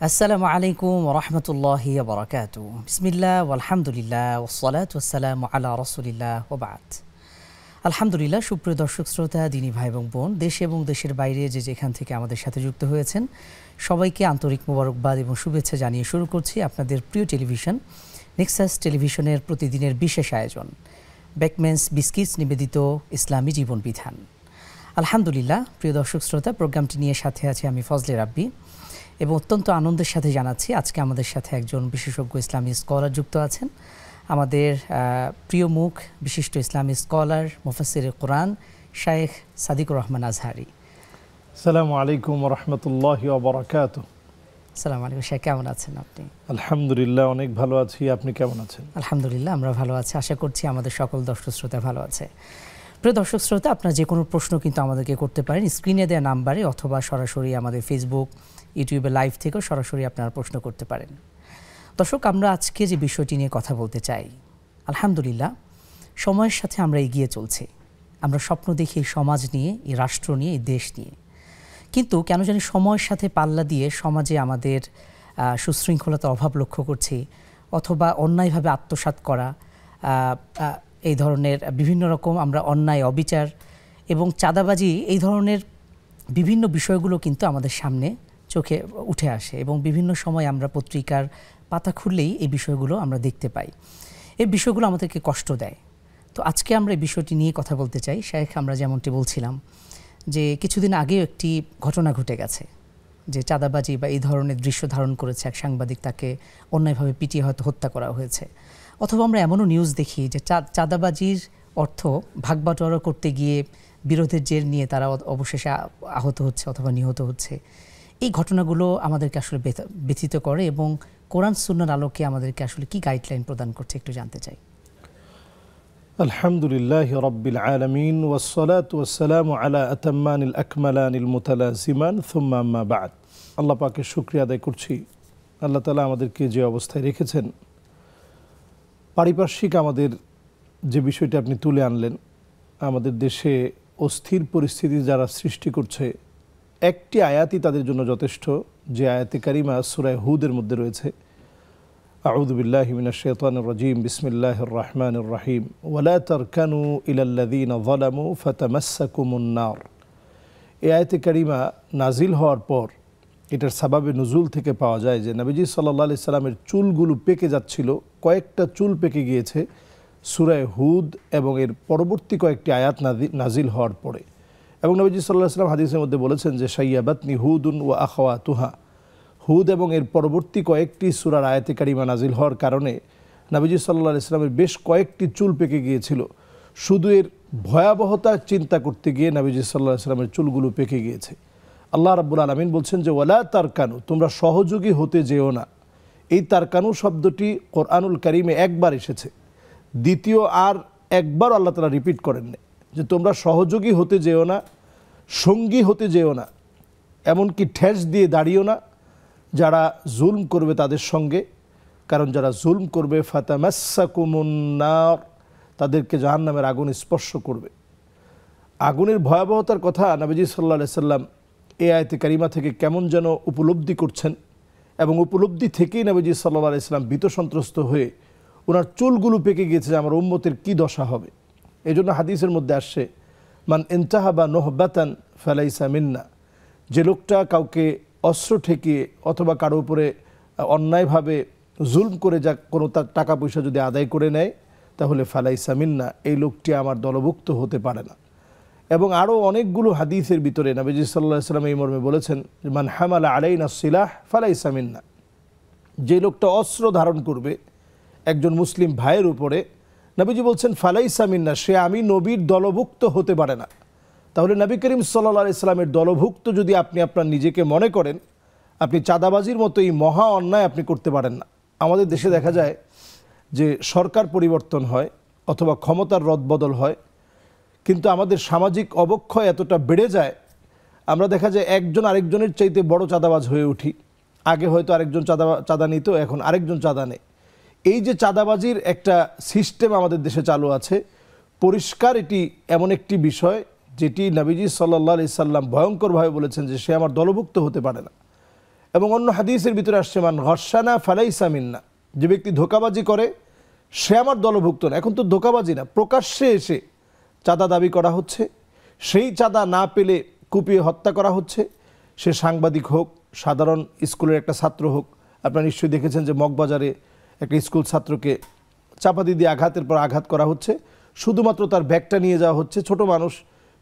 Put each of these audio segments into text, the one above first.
আসসালামু আলাইকুম ওয়া রাহমাতুল্লাহি ওয়া বারাকাতুহু। বিসমিল্লাহ ওয়ালহামদুলিল্লাহ ওয়াসসালাতু ওয়াসসালামু আলা রাসূলিল্লাহ ওয়া বা'দ। আলহামদুলিল্লাহ, সুপ্রিয় দর্শক শ্রোতা, দিনী ভাই এবং বোন, দেশে এবং দেশের বাইরে যে যেখান থেকে আমাদের সাথে যুক্ত হয়েছেন, সবাইকে আন্তরিক মোবারকবাদ এবং শুভেচ্ছা জানিয়ে শুরু করছি আপনাদের প্রিয় টেলিভিশন নেক্সাস টেলিভিশনের প্রতিদিনের বিশেষ আয়োজন বেকমেন্স বিস্কিটস নিবেদিত ইসলামী জীবন বিধান। আলহামদুলিল্লাহ, প্রিয় দর্শক শ্রোতা, প্রোগ্রামটি নিয়ে সাথে আছে আমি ফজলে রাব্বি এবং অত্যন্ত আনন্দের সাথে জানাচ্ছি আজকে আমাদের সাথে একজন বিশেষজ্ঞ ইসলামী স্কলার যুক্ত আছেন। আমাদের প্রিয় মুখ, বিশিষ্ট ইসলামী স্কলার, মুফাসসিরে কোরআন শায়েখ সাদিকুর রহমান আজহারি। আসসালামু আলাইকুম ওয়া রাহমাতুল্লাহি ওয়া বারাকাতুহু। আসসালামু আলাইকুম শায়েখ, কেমন আছেন আপনি? আলহামদুলিল্লাহ, অনেক ভালো আছি। আপনি কেমন আছেন? আলহামদুলিল্লাহ, আমরা ভালো আছি। আশা করছি আমাদের সকল দর্শক শ্রোতা ভালো আছে। প্রিয় দর্শক শ্রোতা, আপনার যে কোনো প্রশ্ন কিন্তু আমাদেরকে করতে পারেন স্ক্রিনে দেওয়া নাম্বারে, অথবা সরাসরি আমাদের ফেসবুক, ইউটিউবে লাইভ থেকেও সরাসরি আপনারা প্রশ্ন করতে পারেন। দর্শক, আমরা আজকে যে বিষয়টি নিয়ে কথা বলতে চাই, আলহামদুলিল্লাহ সময়ের সাথে আমরা এগিয়ে চলছি। আমরা স্বপ্ন দেখি এই সমাজ নিয়ে, এই রাষ্ট্র নিয়ে, এই দেশ নিয়ে, কিন্তু কেন জানি সময়ের সাথে পাল্লা দিয়ে সমাজে আমাদের সুশৃঙ্খলতার অভাব লক্ষ্য করছি, অথবা অন্যায়ভাবে আত্মসাৎ করা, এই ধরনের বিভিন্ন রকম আমরা অন্যায়, অবিচার এবং চাঁদাবাজি, এই ধরনের বিভিন্ন বিষয়গুলো কিন্তু আমাদের সামনে চোখে উঠে আসে এবং বিভিন্ন সময় আমরা পত্রিকার পাতা খুললেই এই বিষয়গুলো আমরা দেখতে পাই। এই বিষয়গুলো আমাদেরকে কষ্ট দেয়। তো আজকে আমরা এই বিষয়টি নিয়ে কথা বলতে চাই। শায়েখ, আমরা যেমনটি বলছিলাম যে কিছুদিন আগেও একটি ঘটনা ঘটে গেছে যে চাঁদাবাজি বা এই ধরনের দৃশ্য ধারণ করেছে এক সাংবাদিক, তাকে অন্যায়ভাবে পিটিয়ে হয়তো হত্যা করা হয়েছে। অথবা আমরা এমনও নিউজ দেখি যে চাঁদাবাজির অর্থ ভাগবাটোয়ারা করতে গিয়ে বিরোধের জের নিয়ে তারা অবশেষে আহত হচ্ছে অথবা নিহত হচ্ছে। এই ঘটনাগুলো আমাদেরকে আসলে ব্যথিত করে এবং কোরআন সুন্নাহর আলোকে আমাদেরকে আসলে কি গাইডলাইন প্রদান করছে একটু জানতে চাই। আলহামদুলিল্লাহি রাব্বিল আলামিন ওয়াসসালাতু ওয়াসসালামু আলা আতাম্মানিল আকমালানিল মুতালাজিমান সুম্মা আম্মা বা'দ। আল্লাহ পাকের শুকরিয়া আদায় করছি, আল্লাহ তাআলা আমাদেরকে যে অবস্থায় রেখেছেন। পারিপার্শ্বিক আমাদের যে বিষয়টা আপনি তুলে আনলেন, আমাদের দেশে অস্থির পরিস্থিতি যারা সৃষ্টি করছে, একটি আয়াতই তাদের জন্য যথেষ্ট, যে আয়াতে কারিমা সূরা হুদের মধ্যে রয়েছে। আউযু বিল্লাহি মিনাশ শাইতানির রাজীম, বিসমিল্লাহির রাহমানির রাহিম, ওয়ালা তারকানু ইলাল্লাযীনা যালামু ফাতামাসসাকুমুন নার। এই আয়াতে কারিমা নাজিল হওয়ার পর এটার সাবাবে নুজুল থেকে পাওয়া যায় যে নবীজি সাল্লাল্লাহু আলাইহি সাল্লামের চুলগুলো পেকে যাচ্ছিল, কয়েকটা চুল পেকে গিয়েছে সূরা হুদ এবং এর পরবর্তী কয়েকটি আয়াত নাজিল হওয়ার পরে। এবং নবীজি সাল্লাল্লাহু আলাইহি সাল্লাম হাদিসের মধ্যে বলেছেন যে শাইয়াবাতনি হুদুন ওয়া আখাওয়াতুহা। হুদ এবং এর পরবর্তী কয়েকটি সূরার আয়াতে কারিমা নাজিল হওয়ার কারণে নবীজি সাল্লাল্লাহু আলাইহি সাল্লামের বেশ কয়েকটি চুল পেকে গিয়েছিল। শুধু এর ভয়াবহতা চিন্তা করতে গিয়ে নবীজি সাল্লাল্লাহু আলাইহি সাল্লামের চুলগুলো পেকে গিয়েছে। আল্লাহ রাব্বুল আলামিন বলছেন যে ওয়ালা তারকানু, তোমরা সহযোগী হতে যেও না। এই তারকানু শব্দটি কোরআনুল কারিমে একবার এসেছে, দ্বিতীয় আর একবার আল্লাহ তাআলা রিপিট করেননি যে তোমরা সহযোগী হতে যেও না, সঙ্গী হতে যেও না, এমনকি ঠেস দিয়ে দাঁড়িও না যারা জুলম করবে তাদের সঙ্গে। কারণ যারা জুলম করবে ফাতামাসসাকুমুন নার, তাদেরকে জাহান্নামের আগুন স্পর্শ করবে। আগুনের ভয়াবহতার কথা নবীজি সাল্লাল্লাহু আলাইহি সাল্লাম এই আয়াতে কারিমা থেকে কেমন যেন উপলব্ধি করছেন এবং উপলব্ধি থেকেই নবীজি সাল্লাল্লাহু আলাইহি সাল্লাম ভীত সন্ত্রস্ত হয়ে ওনার চুলগুলো পেকে গিয়েছে যে আমার উম্মতের কী দশা হবে। এই জন্য হাদিসের মধ্যে আসছে মান ইনতাহাবা নহবাতান ফালাইসা মিন্না, যে লোকটা কাউকে অস্ত্র ঠেকিয়ে অথবা কারো উপরে অন্যায়ভাবে জুলম করে যা কোনো তার টাকা পয়সা যদি আদায় করে নেয় তাহলে ফালাইসা মিন্না, এই লোকটি আমার দলভুক্ত হতে পারে না। এবং আরও অনেকগুলো হাদিসের ভিতরে নবীজি সাল্লাল্লাহু আলাইহি সাল্লাম এই মর্মে বলেছেন মান হামালা আলাইনা সিলাহ ফালাইসা মিন্না, যে লোকটা অস্ত্র ধারণ করবে একজন মুসলিম ভাইয়ের উপরে, নবীজি বলছেন ফালাইসা মিন্না, সে আমি নবীর দলভুক্ত হতে পারে না। তাহলে নবী করিম সাল্লাল্লাহু আলাইহি সাল্লামের দলভুক্ত যদি আপনি আপনার নিজেকে মনে করেন, আপনি চাঁদাবাজির মতো এই মহা অন্যায় আপনি করতে পারেন না। আমাদের দেশে দেখা যায় যে সরকার পরিবর্তন হয় অথবা ক্ষমতার রদবদল হয়, কিন্তু আমাদের সামাজিক অবক্ষয় এতটা বেড়ে যায়, আমরা দেখা যায় একজন আরেকজনের চাইতে বড় চাঁদাবাজ হয়ে উঠি। আগে হয়তো আরেকজন চাঁদা নিত, এখন আরেকজন চাঁদা নেয়। এই যে চাঁদাবাজির একটা সিস্টেম আমাদের দেশে চালু আছে, পরিষ্কার এটি এমন একটি বিষয় যেটি নবীজি সাল্লাল্লাহু আলাইহি সাল্লাম ভয়ঙ্করভাবে বলেছেন যে সে আমার দলভুক্ত হতে পারে না। এবং অন্য হাদিসের ভিতরে আসছে মান গশানা ফালাইসা মিন্না, যে ব্যক্তি ধোঁকাবাজি করে সে আমার দলভুক্ত না। এখন তো ধোঁকাবাজি না, প্রকাশ্যে এসে চাঁদা দাবি করা হচ্ছে, সেই চাঁদা না পেলে কুপিয়ে হত্যা করা হচ্ছে। সে সাংবাদিক হোক, সাধারণ স্কুলের একটা ছাত্র হোক। আপনারা নিশ্চয়ই দেখেছেন যে মগবাজারে একটা স্কুল ছাত্রকে চাপাতি দিয়ে আঘাতের পর আঘাত করা হচ্ছে, শুধুমাত্র তার ব্যাগটা নিয়ে যাওয়া হচ্ছে। ছোট মানুষ,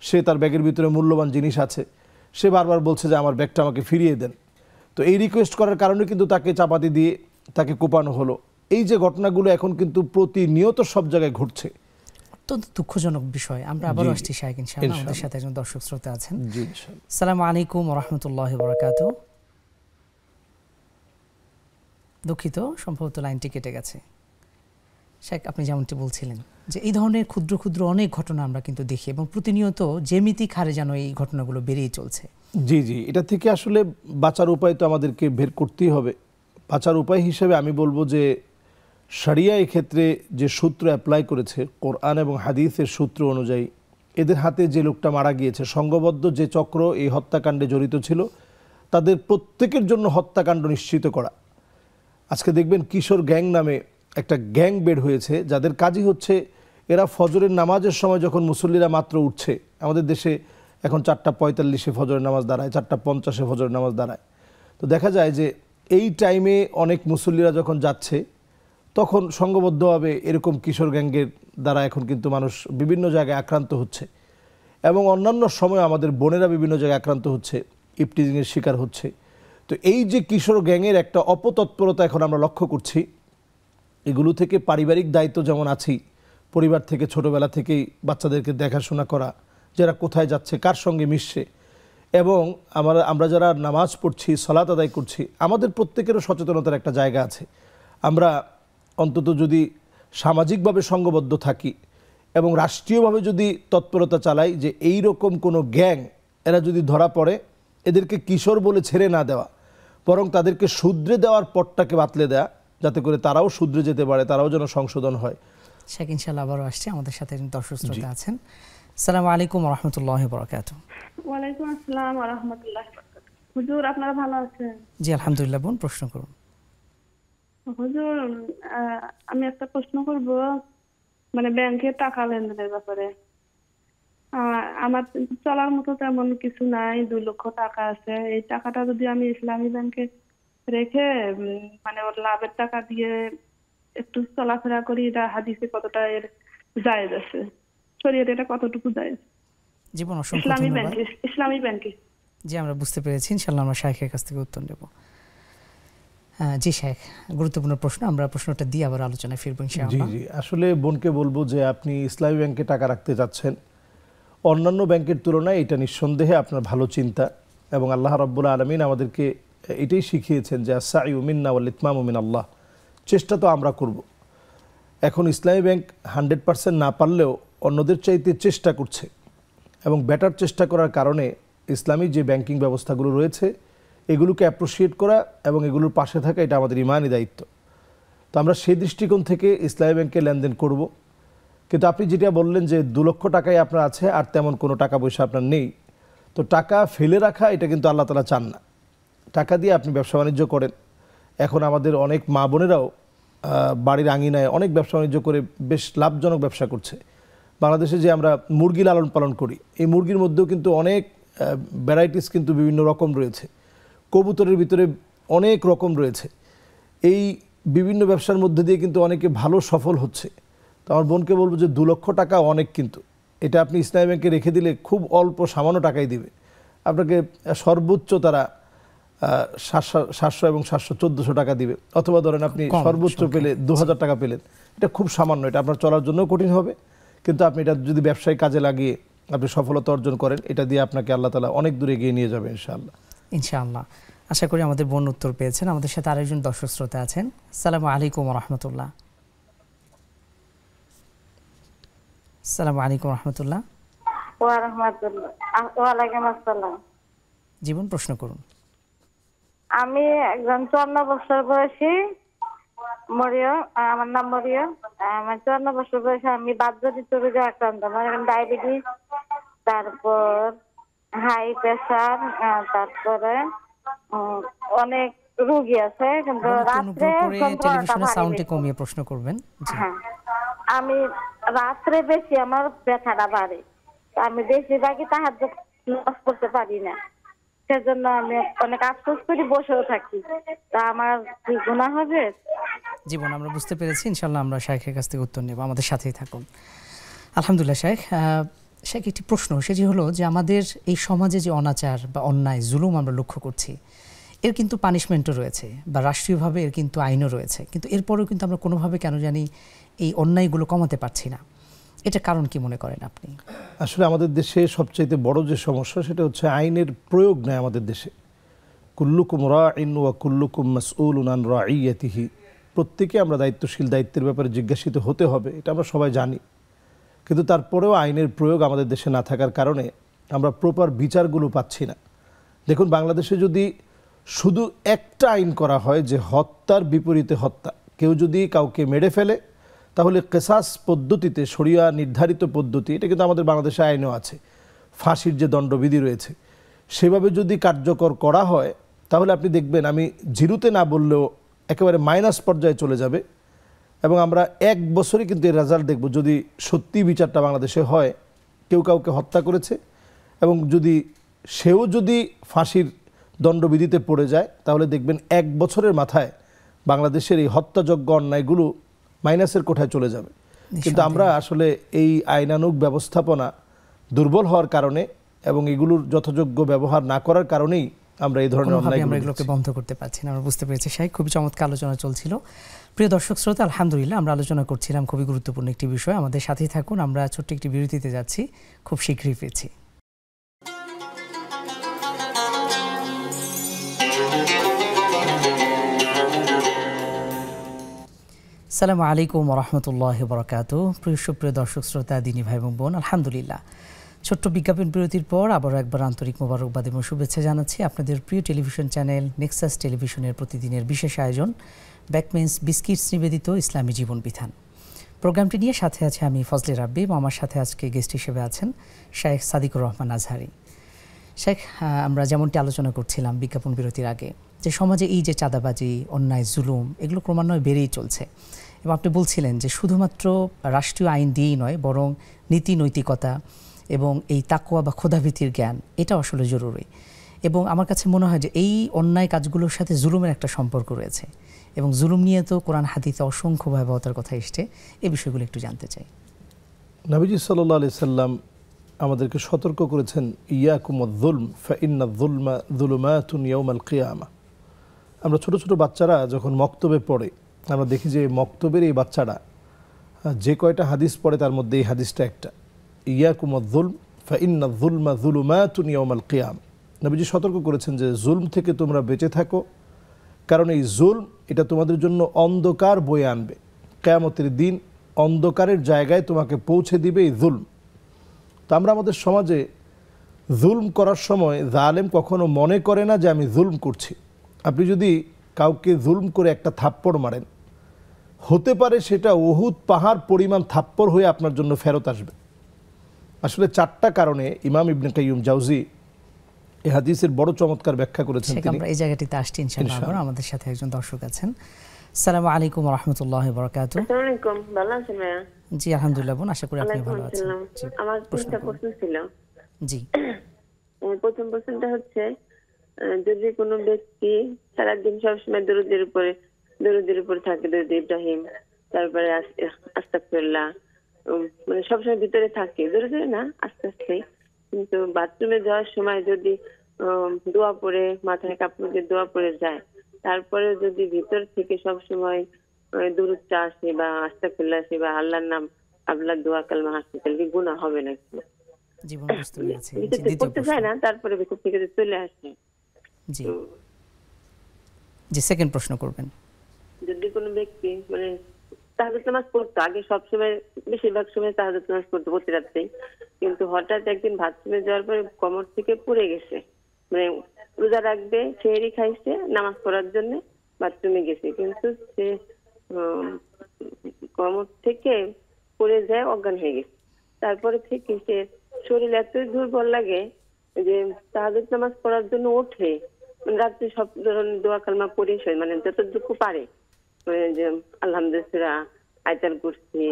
সে তার ব্যাগের ভিতরে মূল্যবান জিনিস আছে, সে বারবার বলছে যে আমার ব্যাগটা আমাকে ফিরিয়ে দেন। তো এই রিকোয়েস্ট করার কারণে কিন্তু তাকে চাপাতি দিয়ে তাকে কোপানো হলো। এই যে ঘটনাগুলো এখন কিন্তু প্রতিনিয়ত সব জায়গায় ঘটছে, অত্যন্ত দুঃখজনক বিষয়। আমরা আবারও আসছি শাহেখ ইনশাআল্লাহ। আমাদের সাথে একজন দর্শক শ্রোতা আছেন। আসসালামু আলাইকুম ওয়া রাহমাতুল্লাহি ওয়া বারাকাতুহু। দুঃখিত, সম্ভবত লাইনটি কেটে গেছে। শাহেখ, আপনি যেমনটি বলছিলেন যে এই ধরনের ক্ষুদ্র ক্ষুদ্র অনেক ঘটনা আমরা কিন্তু দেখি এবং প্রতিনিয়ত জ্যামিতিক হারে যেন এই ঘটনাগুলো বেড়েই চলছে। জি জি, এটা থেকে আসলে বাঁচার উপায় তো আমাদেরকে বের করতেই হবে। বাঁচার উপায় হিসেবে আমি বলবো যে শরিয়া এক্ষেত্রে যে সূত্র অ্যাপ্লাই করেছে, কোরআন এবং হাদিসের সূত্র অনুযায়ী, এদের হাতে যে লোকটা মারা গিয়েছে, সংঘবদ্ধ যে চক্র এই হত্যাকাণ্ডে জড়িত ছিল, তাদের প্রত্যেকের জন্য হত্যাকাণ্ড নিশ্চিত করা। আজকে দেখবেন কিশোর গ্যাং নামে একটা গ্যাং বের হয়েছে, যাদের কাজই হচ্ছে এরা ফজরের নামাজের সময় যখন মুসল্লিরা মাত্র উঠছে, আমাদের দেশে এখন 4:45 ফজরের নামাজ দাঁড়ায়, 4:50 ফজরের নামাজ দাঁড়ায়। তো দেখা যায় যে এই টাইমে অনেক মুসল্লিরা যখন যাচ্ছে, তখন সংঘবদ্ধভাবে এরকম কিশোর গ্যাংয়ের দ্বারা এখন কিন্তু মানুষ বিভিন্ন জায়গায় আক্রান্ত হচ্ছে। এবং অন্যান্য সময় আমাদের বোনেরা বিভিন্ন জায়গায় আক্রান্ত হচ্ছে, ইপটিজিংয়ের শিকার হচ্ছে। তো এই যে কিশোর গ্যাংয়ের একটা অপতৎপরতা এখন আমরা লক্ষ্য করছি, এগুলো থেকে পারিবারিক দায়িত্ব যেমন আছেই, পরিবার থেকে ছোটোবেলা থেকেই বাচ্চাদেরকে দেখাশোনা করা, যারা কোথায় যাচ্ছে, কার সঙ্গে মিশছে, এবং আমরা যারা নামাজ পড়ছি, সালাত আদায় করছি, আমাদের প্রত্যেকেরও সচেতনতার একটা জায়গা আছে। আমরা অন্তত যদি সামাজিকভাবে সংঘবদ্ধ থাকি এবং রাষ্ট্রীয়ভাবে যদি তৎপরতা চালাই যে এই রকম কোনো গ্যাং এরা যদি ধরা পড়ে, এদেরকে কিশোর বলে ছেড়ে না দেওয়া, বরং তাদেরকে শুধরে দেওয়ার পথটাকে বাতলে দেয়া, যাতে করে তারাও শুধরে যেতে পারে, তারাও যেন সংশোধন হয়। শেখ ইনশাআল্লাহ আবারও আসছে, আমাদের সাথে দর্শক শ্রোতা আছেন। আসসালামু আলাইকুম ওয়া রাহমাতুল্লাহি ওয়া বারাকাতুহু। ওয়া আলাইকুম আসসালাম ওয়া রাহমাতুল্লাহি ওয়া বারাকাতুহু। হুজুর, আপনারা ভালো আছেন? জি আলহামদুলিল্লাহ। বোন, প্রশ্ন করুন। হুজুর, আমি একটা প্রশ্ন করব, মানে ব্যাংকে টাকা লেনদেনের ব্যাপারে। আমার চলার মতো তেমন কিছু নাই, 2 লক্ষ টাকা আছে। এই টাকাটা যদি আমি ইসলামী ব্যাংকে রেখে মানে ওর লাভের টাকা দিয়ে একটু চলাফেরা করি, এটা হাদিসে কতটা এর জায়েজ আছে, শরীয়তে এটা কতটুকু জায়েজ? জীবন, অসংখ্য ধন্যবাদ। ইসলামী ব্যাংকে। জি, আমরা বুঝতে পেরেছি। ইনশাআল্লাহ আমরা শাইখের কাছ থেকে উত্তর নেব। জি শাইখ, গুরুত্বপূর্ণ প্রশ্ন। আমরা প্রশ্নটা দিয়ে আবার আলোচনায় ফিরবো ইনশাআল্লাহ। জি জি, আসলে বোনকে বলবো যে আপনি ইসলামী ব্যাংকে টাকা রাখতে যাচ্ছেন, অন্যান্য ব্যাংকের তুলনায় এটা নিঃসন্দেহে আপনার ভালো চিন্তা। এবং আল্লাহ রাব্বুল আলামিন আমাদেরকে এটাই শিখিয়েছেন যে আস-সা'য়ু মিন্না ওয়াল ইতমামু মিনাল্লাহ, চেষ্টা তো আমরা করব। এখন ইসলামী ব্যাংক 100% না পারলেও অন্যদের চাইতে চেষ্টা করছে, এবং বেটার চেষ্টা করার কারণে ইসলামী যে ব্যাংকিং ব্যবস্থাগুলো রয়েছে এগুলোকে অ্যাপ্রিসিয়েট করা এবং এগুলোর পাশে থাকা, এটা আমাদের ইমানি দায়িত্ব। তো আমরা সেই দৃষ্টিকোণ থেকে ইসলামী ব্যাংকে লেনদেন করব। কিন্তু আপনি যেটা বললেন যে 2 লক্ষ টাকাই আপনার আছে, আর তেমন কোনো টাকা পয়সা আপনার নেই, তো টাকা ফেলে রাখা এটা কিন্তু আল্লাহ তাআলা চান না। টাকা দিয়ে আপনি ব্যবসা বাণিজ্য করেন। এখন আমাদের অনেক মা বোনেরাও বাড়ির আঙিনায় অনেক ব্যবসা বাণিজ্য করে বেশ লাভজনক ব্যবসা করছে। বাংলাদেশে যে আমরা মুরগি লালন পালন করি, এই মুরগির মধ্যেও কিন্তু অনেক ভ্যারাইটিস কিন্তু বিভিন্ন রকম রয়েছে, কবুতরের ভিতরে অনেক রকম রয়েছে। এই বিভিন্ন ব্যবসার মধ্যে দিয়ে কিন্তু অনেকে ভালো সফল হচ্ছে। তো আমার বোনকে বলবো যে 2 লক্ষ টাকা অনেক, কিন্তু এটা আপনি ইসলামী ব্যাংকে রেখে দিলে খুব অল্প সামান্য টাকাই দিবে আপনাকে। সর্বোচ্চ তারা 700 এবং 700-1400 টাকা দিবে, অথবা ধরেন আপনি সর্বোচ্চ পেলে 2000 টাকা পেলেন। এটা খুব সামান্য, এটা আপনার চলার জন্য কঠিন হবে, কিন্তু আপনি এটা যদি ব্যবসায় কাজে লাগিয়ে আপনি সফলতা অর্জন করেন, এটা দিয়ে আপনাকে আল্লাহ তাআলা অনেক দূরে এগিয়ে নিয়ে যাবে ইনশাআল্লাহ। ইনশাআল্লাহ, আশা করি আমাদের বোন উত্তর পেয়েছেন। আমাদের সাথে আরেকজন দর্শক শ্রোতা আছেন। আসসালামু আলাইকুম ওয়া রাহমাতুল্লাহ। আসসালামু আলাইকুম ওয়া রাহমাতুল্লাহ। ওয়া রাহমাতুল্লাহ। ওয়া আলাইকুম আসসালাম। জীবন, প্রশ্ন করুন। আমি একজন 54 বছর বয়সী মরিয়ম, আমার নাম মরিয়ম। আমার 54 বছর বয়সে আমি বাতজনিত রোগে আক্রান্ত, মানে ডায়াবেটিস, তারপর হাই প্রেসার, তারপরে অনেক রোগী আছে, কিন্তু রাত্রে অনুগ্রহ করে যন্ত্রণাটা টেলিভিশনের ভারী সাউন্ডে বেশি। কমিয়ে প্রশ্ন করবেন। জি। হ্যাঁ, আমি রাত্রে বেশি আমার ব্যথাটা বাড়ে। আমি বেশিরভাগই তাহাজ্জুদ নামাজ পড়তে পারি না, সেজন্য আমি অনেক আফসোস করি, বসেও থাকি। তা আমার কি গুনাহ হবে? জীবন আমরা বুঝতে পেরেছি, ইনশাল্লাহ আমরা শাইখের কাছ থেকে উত্তর নেব, আমাদের সাথেই থাকুন। আলহামদুলিল্লাহ শাইখ। শাইখ, একটি প্রশ্ন সেটি হলো যে আমাদের এই সমাজে যে অনাচার বা অন্যায় জুলুম আমরা লক্ষ্য করছি, এর কিন্তু পানিশমেন্টও রয়েছে বা রাষ্ট্রীয়ভাবে এর কিন্তু আইনও রয়েছে, কিন্তু এরপরেও কিন্তু আমরা কোনোভাবে কেন জানি এই অন্যায়গুলো কমাতে পারছি না। এটা কারণ কি মনে করেন আপনি? আসলে আমাদের দেশে সবচাইতে বড় যে সমস্যা সেটা হচ্ছে আইনের প্রয়োগ নেই আমাদের দেশে। কুল্লুকুম রাইন ওয়া কুল্লুকুম মাসউলুন আন রাইয়াতিহি, প্রত্যেকে আমরা দায়িত্বশীল, দায়িত্বের ব্যাপারে জিজ্ঞাসিত হতে হবে, এটা আমরা সবাই জানি। কিন্তু তারপরেও আইনের প্রয়োগ আমাদের দেশে না থাকার কারণে আমরা প্রপার বিচারগুলো পাচ্ছি না। দেখুন, বাংলাদেশে যদি শুধু একটা আইন করা হয় যে হত্যার বিপরীতে হত্যা, কেউ যদি কাউকে মেরে ফেলে তাহলে কেসাস পদ্ধতিতে, শরিয়া নির্ধারিত পদ্ধতি, এটা কিন্তু আমাদের বাংলাদেশে আইনও আছে, ফাঁসির যে দণ্ডবিধি রয়েছে, সেভাবে যদি কার্যকর করা হয় তাহলে আপনি দেখবেন, আমি জিরোতে না বললেও একেবারে মাইনাস পর্যায়ে চলে যাবে। এবং আমরা 1 বছরই কিন্তু এর রেজাল্ট দেখব, যদি সত্যি বিচারটা বাংলাদেশে হয়, কেউ কাউকে হত্যা করেছে এবং সেও যদি ফাঁসির দণ্ডবিধিতে পড়ে যায়, তাহলে দেখবেন 1 বছরের মাথায় বাংলাদেশের এই হত্যাযোগ্য অন্যায়গুলো মাইনাসের কোঠায় চলে যাবে। কিন্তু আমরা আসলে এই আইনানুগ ব্যবস্থাপনা দুর্বল হওয়ার কারণে এবং এগুলোর যথাযোগ্য ব্যবহার না করার কারণেই আমরা এই ধরনের অন্যায় আমরা এগুলোকে বন্ধ করতে পারছি না। আমরা বুঝতে পেরেছি শাইখ, খুবই চমৎকার আলোচনা চলছিল। প্রিয় দর্শক শ্রোতা, আলহামদুলিল্লাহ আমরা আলোচনা করছিলাম খুবই গুরুত্বপূর্ণ একটি বিষয়। আমাদের সাথেই থাকুন, আমরা ছোট্ট একটি বিরতিতে যাচ্ছি, খুব শীঘ্রই ফিরছি। আসসালামু আলাইকুম ওয়া রাহমাতুল্লাহি ওয়া বারাকাতুহু। প্রিয় দর্শক শ্রোতা, দিনী ভাই এবং বোন, আলহামদুলিল্লাহ ছোট্ট বিজ্ঞাপন বিরতির পর আবারও একবার আন্তরিক মোবারকবাদ এবং শুভেচ্ছা জানাচ্ছি আপনাদের প্রিয় টেলিভিশন চ্যানেল নেক্সাস টেলিভিশনের প্রতিদিনের বিশেষ আয়োজন ব্যাকমেন্স বিস্কিটস নিবেদিত ইসলামী জীবন বিধান প্রোগ্রামটি নিয়ে সাথে আছে আমি ফজলে রাব্বি এবং আমার সাথে আজকে গেস্ট হিসেবে আছেন শাইখ সাদিকুর রহমান আজহারি। শাইখ, আমরা যেমনটি আলোচনা করছিলাম বিজ্ঞাপন বিরতির আগে, যে সমাজে এই যে চাঁদাবাজি, অন্যায়, জুলুম, এগুলো ক্রমান্বয়ে বেড়েই চলছে এবং আপনি বলছিলেন যে শুধুমাত্র রাষ্ট্রীয় আইন দিয়েই নয়, বরং নীতি নৈতিকতা এবং এই তাকওয়া বা খোদাভীতির জ্ঞান, এটা আসলে জরুরি। এবং আমার কাছে মনে হয় যে এই অন্যায় কাজগুলোর সাথে জুলুমের একটা সম্পর্ক রয়েছে এবং জুলুম নিয়ে তো কোরআন হাদিসে অসংখ্য ভয়াবহতার কথা এসছে, এই বিষয়গুলো একটু জানতে চাই। নবীজি সাল্লাল্লাহু আলাইহি সাল্লাম আমাদেরকে সতর্ক করেছেন, ইয়াকুমুয যুলম ফাইন্নায যুলমা যুলুমাতুন ইয়াউমাল কিয়ামা। আমরা ছোট ছোট বাচ্চারা যখন মক্তবে পড়ে, আমরা দেখি যে মক্তবের এই বাচ্চারা যে কয়টা হাদিস পড়ে তার মধ্যে এই হাদিসটা একটা, ইয়াকুমুয যুলম ফাইন্নায যুলমা যুলুমাতুন ইয়াউমাল কিয়ামা। নবীজি সতর্ক করেছেন যে জুলম থেকে তোমরা বেঁচে থাকো, কারণ এই জুলম এটা তোমাদের জন্য অন্ধকার বয়ে আনবে। কিয়ামতের দিন অন্ধকারের জায়গায় তোমাকে পৌঁছে দিবে এই জুলম। তো আমরা আমাদের সমাজে জুলম করার সময় জালেম কখনো মনে করে না যে আমি জুলম করছি। আপনি যদি কাউকে জুলম করে একটা থাপ্পড় মারেন, হতে পারে সেটা উহুদ পাহাড় পরিমাণ থাপ্পড় হয়ে আপনার জন্য ফেরত আসবে। আসলে 4টা কারণে ইমাম ইবনে কাইয়ুম জাওজি এই হাদিসের বড় চমৎকার ব্যাখ্যা করেছেন। আমরা এই জায়গাটিতে আসছি ইনশাআল্লাহ। আমাদের সাথে একজন দর্শক আছেন। আসসালামু আলাইকুম ওয়া রাহমাতুল্লাহি ওয়া বারাকাতুহু। আসসালামু আলাইকুম, ভালো আছেন ভাইয়া? জি আলহামদুলিল্লাহ বোন, আশা করি আপনি ভালো আছেন। আমার 3টা প্রশ্ন ছিল। জি। প্রথম প্রশ্নটা হচ্ছে, যদি কোনো ব্যক্তি সারাদিন সবসময় দরুদের উপরে থাকে, দরুদ ইব্রাহিম, তারপরে আস্তাগফিরুল্লাহ, মানে সবসময় ভিতরে থাকে, দরুদে না আস্তে আস্তে, কিন্তু বাথরুমে যাওয়ার সময় যদি দোয়া পড়ে, মাথায় কাপড় দিয়ে দোয়া পড়ে যায়, তারপরে যদি ভিতর থেকে সবসময় দুরূদটা আসে বা আস্তাগফিরুল্লাহ আসে বা আল্লাহর নাম, আল্লাহর দোয়া কালমা আসে, তাহলে কি গুনাহ হবে নাকি? জীবন বুঝতে পেরেছি। করতে চায় না, তারপরে ভিতর থেকে চলে আসে। জি জি, সেকেন্ড প্রশ্ন করবেন। যদি কোনো ব্যক্তি মানে তাহাজ্জুদ নামাজ পড়তো, আগে সবসময় বেশিরভাগ সময় তাহাজ্জুদ নামাজ পড়তো প্রতি রাত্রেই, কিন্তু হঠাৎ একদিন বাথরুমে যাওয়ার পরে কোমর থেকে পড়ে গেছে, মানে রোজা রাখবে, সেহরি খাইছে, নামাজ পড়ার জন্য বাথরুমে গেছে, কিন্তু সে কোমর থেকে পড়ে যায়, অজ্ঞান হয়ে গেছে। তারপরে থেকে সে শরীর এতই দুর্বল লাগে যে তাহাজ্জুদ নামাজ পড়ার জন্য ওঠে, রাত্রে সব ধরনের দোয়া কালমা পড়ি শোয়, মানে যতটুকু পারে, মানে যে আলহামদুলিল্লাহ, আয়াতুল কুরসি,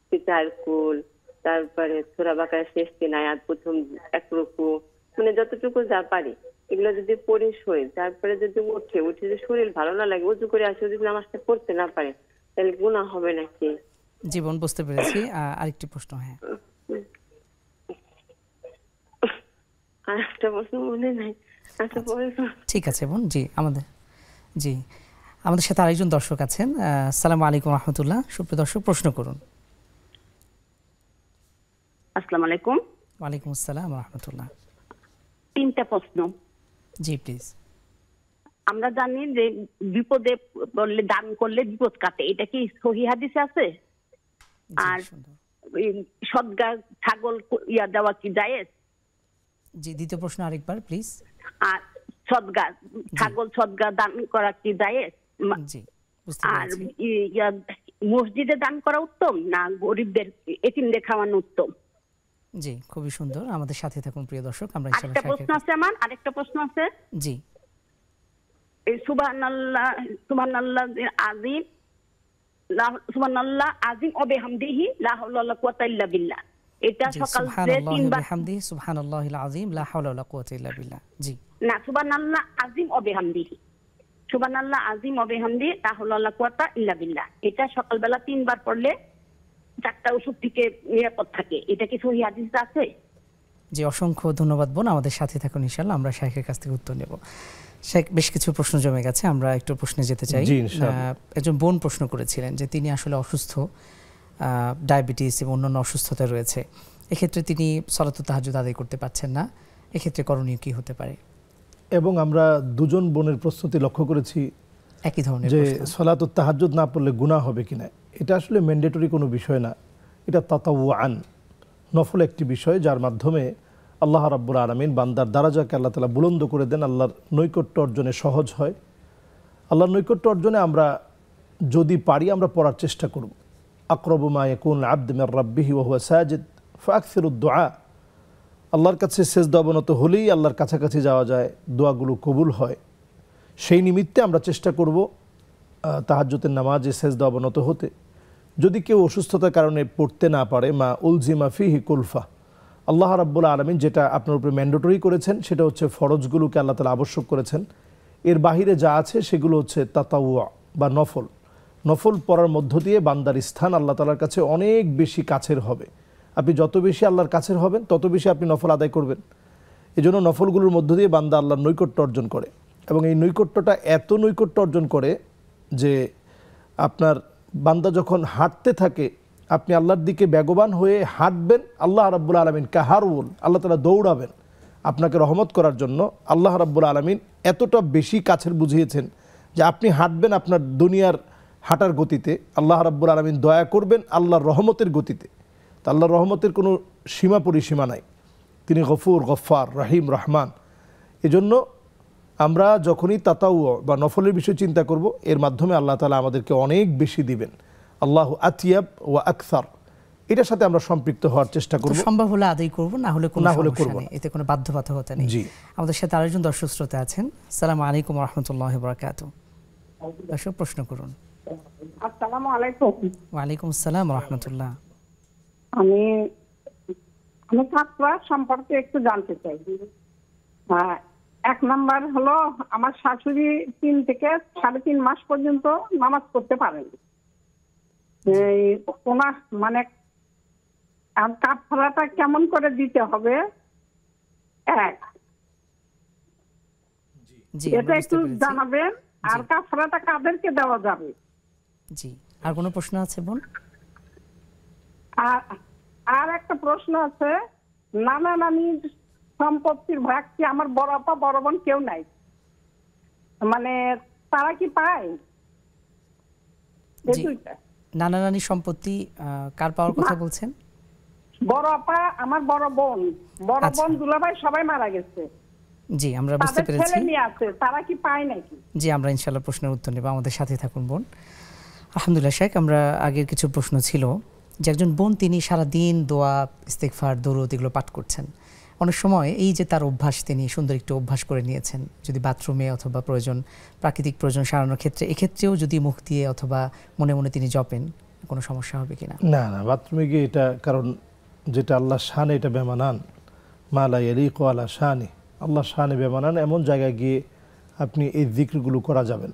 সিতার কুল, তারপরে সূরা বাকারা শেষ 3 আয়াত, প্রথম 1 রুকু, মানে যতটুকু যা পারি এগুলো যদি পড়ে শোয়, তারপরে যদি উঠে যে শরীর ভালো না লাগে, উজু করে আসে যদি নামাজটা পড়তে না পারে, তাহলে গুনাহ হবে নাকি? জীবন বুঝতে পেরেছি। আরেকটি প্রশ্ন। হ্যাঁ, আর একটা প্রশ্ন মনে নাই। আচ্ছা, পরে ঠিক আছে বোন। জি আমাদের সাথে আরেকজন দর্শক আছেন। আসসালামু আলাইকুম রহমতুল্লাহ। সুপ্রিয় দর্শক, প্রশ্ন করুন। আসসালামু আলাইকুম। ওয়ালাইকুম আসসালাম রহমতুল্লাহ। 3টা প্রশ্ন। জি প্লিজ। আমরা জানি যে বিপদে পড়লে দান করলে বিপদ কাটে, এটা কি সহিহ হাদিসে আছে? আর সদকা ছাগল দেওয়া কি জায়েজ? জি, দ্বিতীয় প্রশ্ন আরেকবার প্লিজ। আর সদকা ছাগল সদকা দান করা কি জায়েজ? জি, বুঝতে আর পেরেছি। মসজিদে দান করা উত্তম না গরিবদের এতিমদের খাওয়ানো উত্তম? জি, খুবই সুন্দর। আমাদের সাথে থাকুন প্রিয় দর্শক। আমরা আরেকটা প্রশ্ন আছে আমার, আরেকটা প্রশ্ন আছে। জি। এই সুবহানাল্লাহ আজিম, সুবহানাল্লাহ আজিম ওয়া বিহামদিহি লা হাওলা ওয়ালা কুওয়াতা ইল্লা বিল্লাহ, এটা সকাল যে 3 বার। বিহামদিহি সুবহানাল্লাহিল আযীম লা হাওলা ওয়ালা কুওয়াতা ইল্লা বিল্লাহ। জি না, সুবহানাল্লাহ আজিম ওয়া বিহামদিহি, সুবহানাল্লাহ আজিম ওয়া বিহামদিহি লা হাওলা ওয়ালা কুওয়াতা ইল্লা বিল্লাহ, এটা সকালবেলা 3 বার পড়লে 4টা ওষুধ থেকে নিরাপদ থাকে। এটা কি সহিহ হাদিসে আছে? জি, অসংখ্য ধন্যবাদ বোন। আমাদের সাথে থাকুন, ইনশাআল্লাহ আমরা শাইখের কাছ থেকে উত্তর নেব। শাইখ, বেশ কিছু প্রশ্ন জমে গেছে, আমরা একটু প্রশ্নে যেতে চাই। একজন বোন প্রশ্ন করেছিলেন যে তিনি আসলে অসুস্থ, ডায়াবেটিস এবং অন্যান্য অসুস্থতা রয়েছে, এক্ষেত্রে তিনি সালাতুত তাহাজ্জুদ আদায় করতে পারছেন না, এক্ষেত্রে করণীয় কি হতে পারে? এবং আমরা দুজন বোনের প্রস্তুতি লক্ষ্য করেছি একই ধরনের যে প্রশ্ন। সালাতুত তাহাজ্জুদ না পড়লে গুনাহ হবে কিনা। এটা আসলে ম্যান্ডেটরি কোনো বিষয় না, এটা তাতাওয়ান, নফল একটি বিষয়, যার মাধ্যমে আল্লাহ রাব্বুল আলামিন বান্দার দারাজাকে আল্লাহ তাআলা বুলন্দ করে দেন, আল্লাহর নৈকট্য অর্জনে সহজ হয়। আল্লাহর নৈকট্য অর্জনে আমরা যদি পারি আমরা পড়ার চেষ্টা করব। আকরাবু মা ইয়াকুনুল আবদু মির রাব্বিহি ওয়া হুয়া সাজিদ ফাকসিরুদ দুআ। আল্লাহর কাছে সেজদা অবনত হলেই আল্লাহর কাছাকাছি যাওয়া যায়, দোয়াগুলো কবুল হয়। সেই নিমিত্তে আমরা চেষ্টা করব তাহাজ্জুদের নামাজে সেজদা অবনত হতে। যদি কেউ অসুস্থতার কারণে পড়তে না পারে, মা উলজিমা ফিহি কুলফা, আল্লাহ রাব্বুল আলামিন যেটা আপনার উপরে ম্যান্ডেটরি করেছেন সেটা হচ্ছে ফরজগুলোকে আল্লাহ তাআলা আবশ্যক করেছেন, এর বাহিরে যা আছে সেগুলো হচ্ছে তাতাওয়া বা নফল। নফল পড়ার মধ্য দিয়ে বান্দার স্থান আল্লাহ তাআলার কাছে অনেক বেশি কাছের হবে। আপনি যত বেশি আল্লাহর কাছের হবেন তত বেশি আপনি নফল আদায় করবেন। এই জন্য নফলগুলোর মধ্য দিয়ে বান্দা আল্লাহর নৈকট্য অর্জন করে, এবং এই নৈকট্যটা এত নৈকট্য অর্জন করে যে আপনার বান্দা যখন হাঁটতে থাকে, আপনি আল্লাহর দিকে বেগবান হয়ে হাঁটবেন, আল্লাহ রাব্বুল আলামিন কাহারুল, আল্লাহ তাআলা দৌড়াবেন আপনাকে রহমত করার জন্য। আল্লাহ রাব্বুল আলামিন এতটা বেশি কাছের বুঝিয়েছেন যে আপনি হাঁটবেন আপনার দুনিয়ার হাঁটার গতিতে, আল্লাহ রাব্বুল আলামিন দয়া করবেন আল্লাহর রহমতের গতিতে। তা আল্লাহর রহমতের কোনো সীমা পরিসীমা নাই, তিনি গফুর, গফফার, রহিম, রহমান। এজন্য আমরা যখনই তাতাউ বা নফলের বিষয় চিন্তা করব, এর মাধ্যমে আল্লাহ তাআলা আমাদেরকে অনেক বেশি দিবেন। আল্লাহু আতিয়াব ওয়া আকসার, এটার সাথে আমরা সম্পৃক্ত হওয়ার চেষ্টা করব। সম্ভব হলে আদায় করব, না হলে কোনো সমস্যা নেই, এতে কোনো বাধ্যবাধকতা নেই। জি, আমাদের সাথে আরেকজন দর্শক শ্রোতা আছেন। আসসালামু আলাইকুম ওয়া রাহমাতুল্লাহি ওয়া বারাকাতুহু। দর্শক, প্রশ্ন করুন। আসসালামু আলাইকুম। ওয়া আলাইকুম আসসালাম ওয়া রাহমাতুল্লাহ। আমি ছাত্রা সম্পর্কে একটু জানতে চাই। 1 নাম্বার হলো, আমার শাশুড়ি 3 থেকে 3.5 মাস পর্যন্ত নামাজ পড়তে পারেনি। ওনার মানে কাফারাটা কেমন করে দিতে হবে, এটা একটু জানাবেন। আর কাফারাটা কাদেরকে দেওয়া যাবে? জি, আর কোনো প্রশ্ন আছে বোন? আর একটা প্রশ্ন আছে, নানা নানির সম্পত্তির ভাগ কি আমার বড় আপা বড় বোন কেউ নাই, মানে তারা কি পায়? নানা নানি সম্পত্তি কার পাওয়ার কথা বলছেন? বড় আপা, আমার বড় বোন, দুলাভাই সবাই মারা গেছে। জি, আমরা বুঝতে পেরেছি। ছেলে মেয়ে আছে, তারা কি পায় নাকি? জি, আমরা ইনশাআল্লাহ প্রশ্নের উত্তর নেব। আমাদের সাথে থাকুন বোন। আলহামদুলিল্লাহ শেখ, আমরা আগের কিছু প্রশ্ন ছিল যে একজন বোন তিনি সারা দিন দোয়া, ইস্তেগফার, দরুদ এগুলো পাঠ করছেন, অনেক সময় এই যে তার অভ্যাস, তিনি সুন্দর একটু অভ্যাস করে নিয়েছেন, যদি বাথরুমে অথবা প্রাকৃতিক প্রয়োজন সারানোর ক্ষেত্রে, এক্ষেত্রেও যদি মুখ দিয়ে অথবা মনে মনে তিনি জপেন, কোনো সমস্যা হবে কিনা? না না, বাথরুমে গিয়ে এটা, কারণ যেটা আল্লাহ শানে এটা বেমানান, মা লা ইয়ালিকু আলা শানি, আল্লাহ শানে বেমানান এমন জায়গায় গিয়ে আপনি এই জিক্রগুলো করা যাবেন।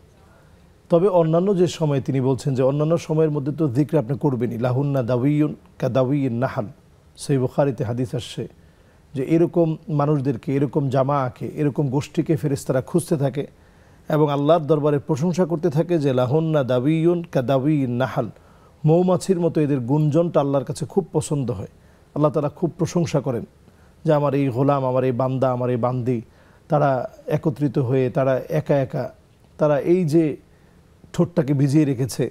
তবে অন্যান্য যে সময় তিনি বলছেন যে অন্যান্য সময়ের মধ্যে তো জিক্র আপনি করবেনই, লাহুন্না দাউইয়ুন কা দাউইয়িন নাহাল, সেই বুখারীতে হাদিস আসছে যে এরকম মানুষদেরকে, এরকম জামাকে, এরকম গোষ্ঠীকে ফেরেশতারা খুঁজতে থাকে এবং আল্লাহর দরবারে প্রশংসা করতে থাকে যে লাহুন্না দাউইয়ুন কা দাউইয়িন নাহাল, মৌমাছির মতো এদের গুঞ্জনটা আল্লাহর কাছে খুব পছন্দ হয়। আল্লাহ তাআলা খুব প্রশংসা করেন যে আমার এই গোলাম, আমার এই বান্দা, আমার এই বান্দি, তারা একত্রিত হয়ে, তারা একা একা, তারা এই যে ঠোঁটটাকে ভিজিয়ে রেখেছে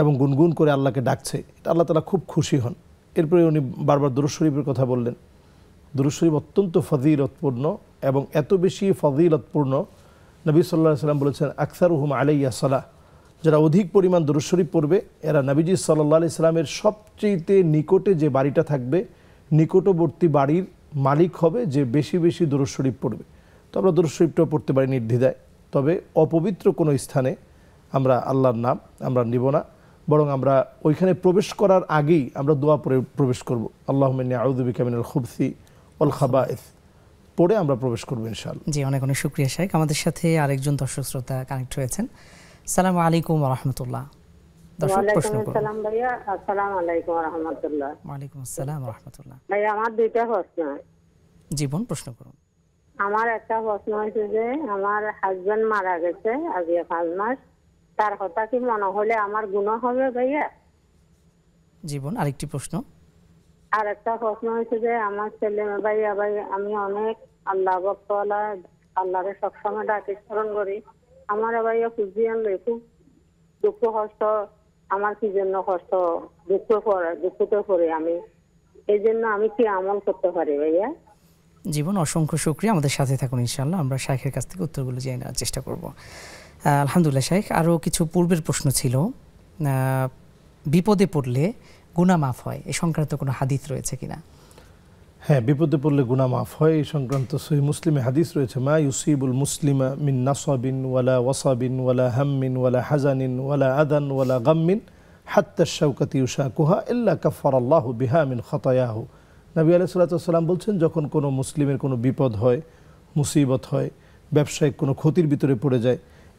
এবং গুনগুন করে আল্লাহকে ডাকছে, এটা আল্লাহ তাআলা খুব খুশি হন। এরপরে উনি বারবার দুরূদ শরীফের কথা বললেন। দুরূদ শরীফ অত্যন্ত ফজিলতপূর্ণ এবং এত বেশি ফজিলতপূর্ণ, নবী সাল্লাল্লাহু আলাইহি ওয়াসাল্লাম বলেছেন আকসারুহুম আলাইয়া সালাহ, যারা অধিক পরিমাণ দুরূদ শরীফ পড়বে এরা নবীজি সাল্লাল্লাহু আলাইহি সাল্লামের সবচেয়ে নিকটে যে বাড়িটা থাকবে, নিকটবর্তী বাড়ির মালিক হবে যে বেশি বেশি দুরূদ শরীফ পড়বে। তো আমরা দুরূদ শরীফটাও পড়তে পারি নির্দ্বিধায়, তবে অপবিত্র কোনো স্থানে আমরা আল্লাহর নাম আমরা নিব না, বরং আমরা ওইখানে প্রবেশ করার আগেই আমরা দোয়া পড়ে প্রবেশ করব, আল্লাহুম্মা ইন্নী আউযু বিকা মিনাল খুবসি ওয়াল খাবাইস পড়ে আমরা প্রবেশ করব ইনশাআল্লাহ। জি, অনেক অনেক শুকরিয়া শাইখ। আমাদের সাথে আরেকজন দর্শক শ্রোতা কানেক্ট হয়েছেন। আসসালামু আলাইকুম ওয়া রাহমাতুল্লাহ। দর্শক প্রশ্ন করুন। সালাম ভাইয়া, আসসালামু আলাইকুম ওয়া রাহমাতুল্লাহ। ওয়া আলাইকুম আসসালাম ওয়া রাহমাতুল্লাহ। ভাই আমার দুইটা প্রশ্ন। জীবন প্রশ্ন করুন। আমার একটা প্রশ্ন হয়েছে যে আমার হাজবেন্ড মারা গেছে আগে 5 মাস, তার কথা কি মনে হলে আমার গুনাহ হবে ভাইয়া? জীবন আরেকটি প্রশ্ন। আর একটা প্রশ্ন হয়েছে যে আমার ছেলে ভাইয়া, ভাই আমি অনেক আল্লাহ ভক্তওয়ালা, আল্লাহরে সবসময় ডাকি স্মরণ করি, আমার ভাইয়া খুঁজিয়ান লই খুব দুঃখ কষ্ট, আমার কি জন্য কষ্ট, দুঃখিত করে আমি, এই জন্য আমি কি আমল করতে পারি ভাইয়া? জীবন অসংখ্য শুকরিয়া, আমাদের সাথে থাকুন ইনশাআল্লাহ, আমরা শাইখের কাছ থেকে উত্তরগুলো জেনে নেওয়ার চেষ্টা করব। আলহামদুলিল্লাহ শাইখ, আরও কিছু পূর্বের প্রশ্ন ছিল, বিপদে পড়লে গুনাহ মাফ হয়, এ সংক্রান্ত কোনো হাদিস রয়েছে কিনা? হ্যাঁ, বিপদে পড়লে গুনাহ মাফ হয় এই সংক্রান্ত সহিহ মুসলিমে হাদিস রয়েছে, মা ইউসিবুল মুসলিমা মিন নাসাবিন ওয়ালা ওয়াসাবিন ওয়ালা হাম্মিন ওয়ালা হাজানিন ওয়ালা আদান ওয়ালা গাম্মিন হাত্তা শাওকাতি ইউশাকুহা ইল্লা কাফফারাল্লাহু বিহা মিন খাতায়াহু। নবী আলাইহিস সালাতু ওয়াস সালাম বলছেন, যখন কোনো মুসলিমের কোনো বিপদ হয়, মুসিবত হয়, ব্যবসায়িক কোনো ক্ষতির ভিতরে পড়ে যায়,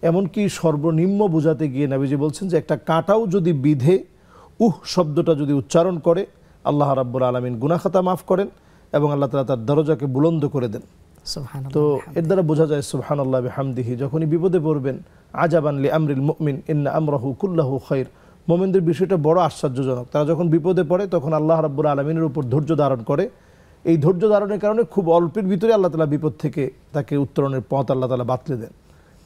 এমনকি সর্বনিম্ন বোঝাতে গিয়ে নবীজি বলছেন যে একটা কাঁটাও যদি বিধে শব্দটা যদি উচ্চারণ করে, আল্লাহ রাব্বুল আলামিন গুনাহ খাতা মাফ করেন এবং আল্লাহ তাআলা তার দরজাকে বুলন্দ করে দেন। তো এর দ্বারা বোঝা যায় সুবহানাল্লাহ বিহামদিহি, যখনই বিপদে পড়বেন, আজাবান লি আমরিল মুমিন ইন্না আমরাহু কুল্লাহু খায়র, মুমিনদের বিষয়টা বড় আশ্চর্যজনক। তারা যখন বিপদে পড়ে তখন আল্লাহ রাব্বুল আলামিনের উপর ধৈর্য ধারণ করে, এই ধৈর্য ধারণের কারণে খুব অল্পের ভিতরে আল্লাহ তাআলা বিপদ থেকে তাকে উত্তরণের পথ আল্লাহ তাআলা বাতলে দেন।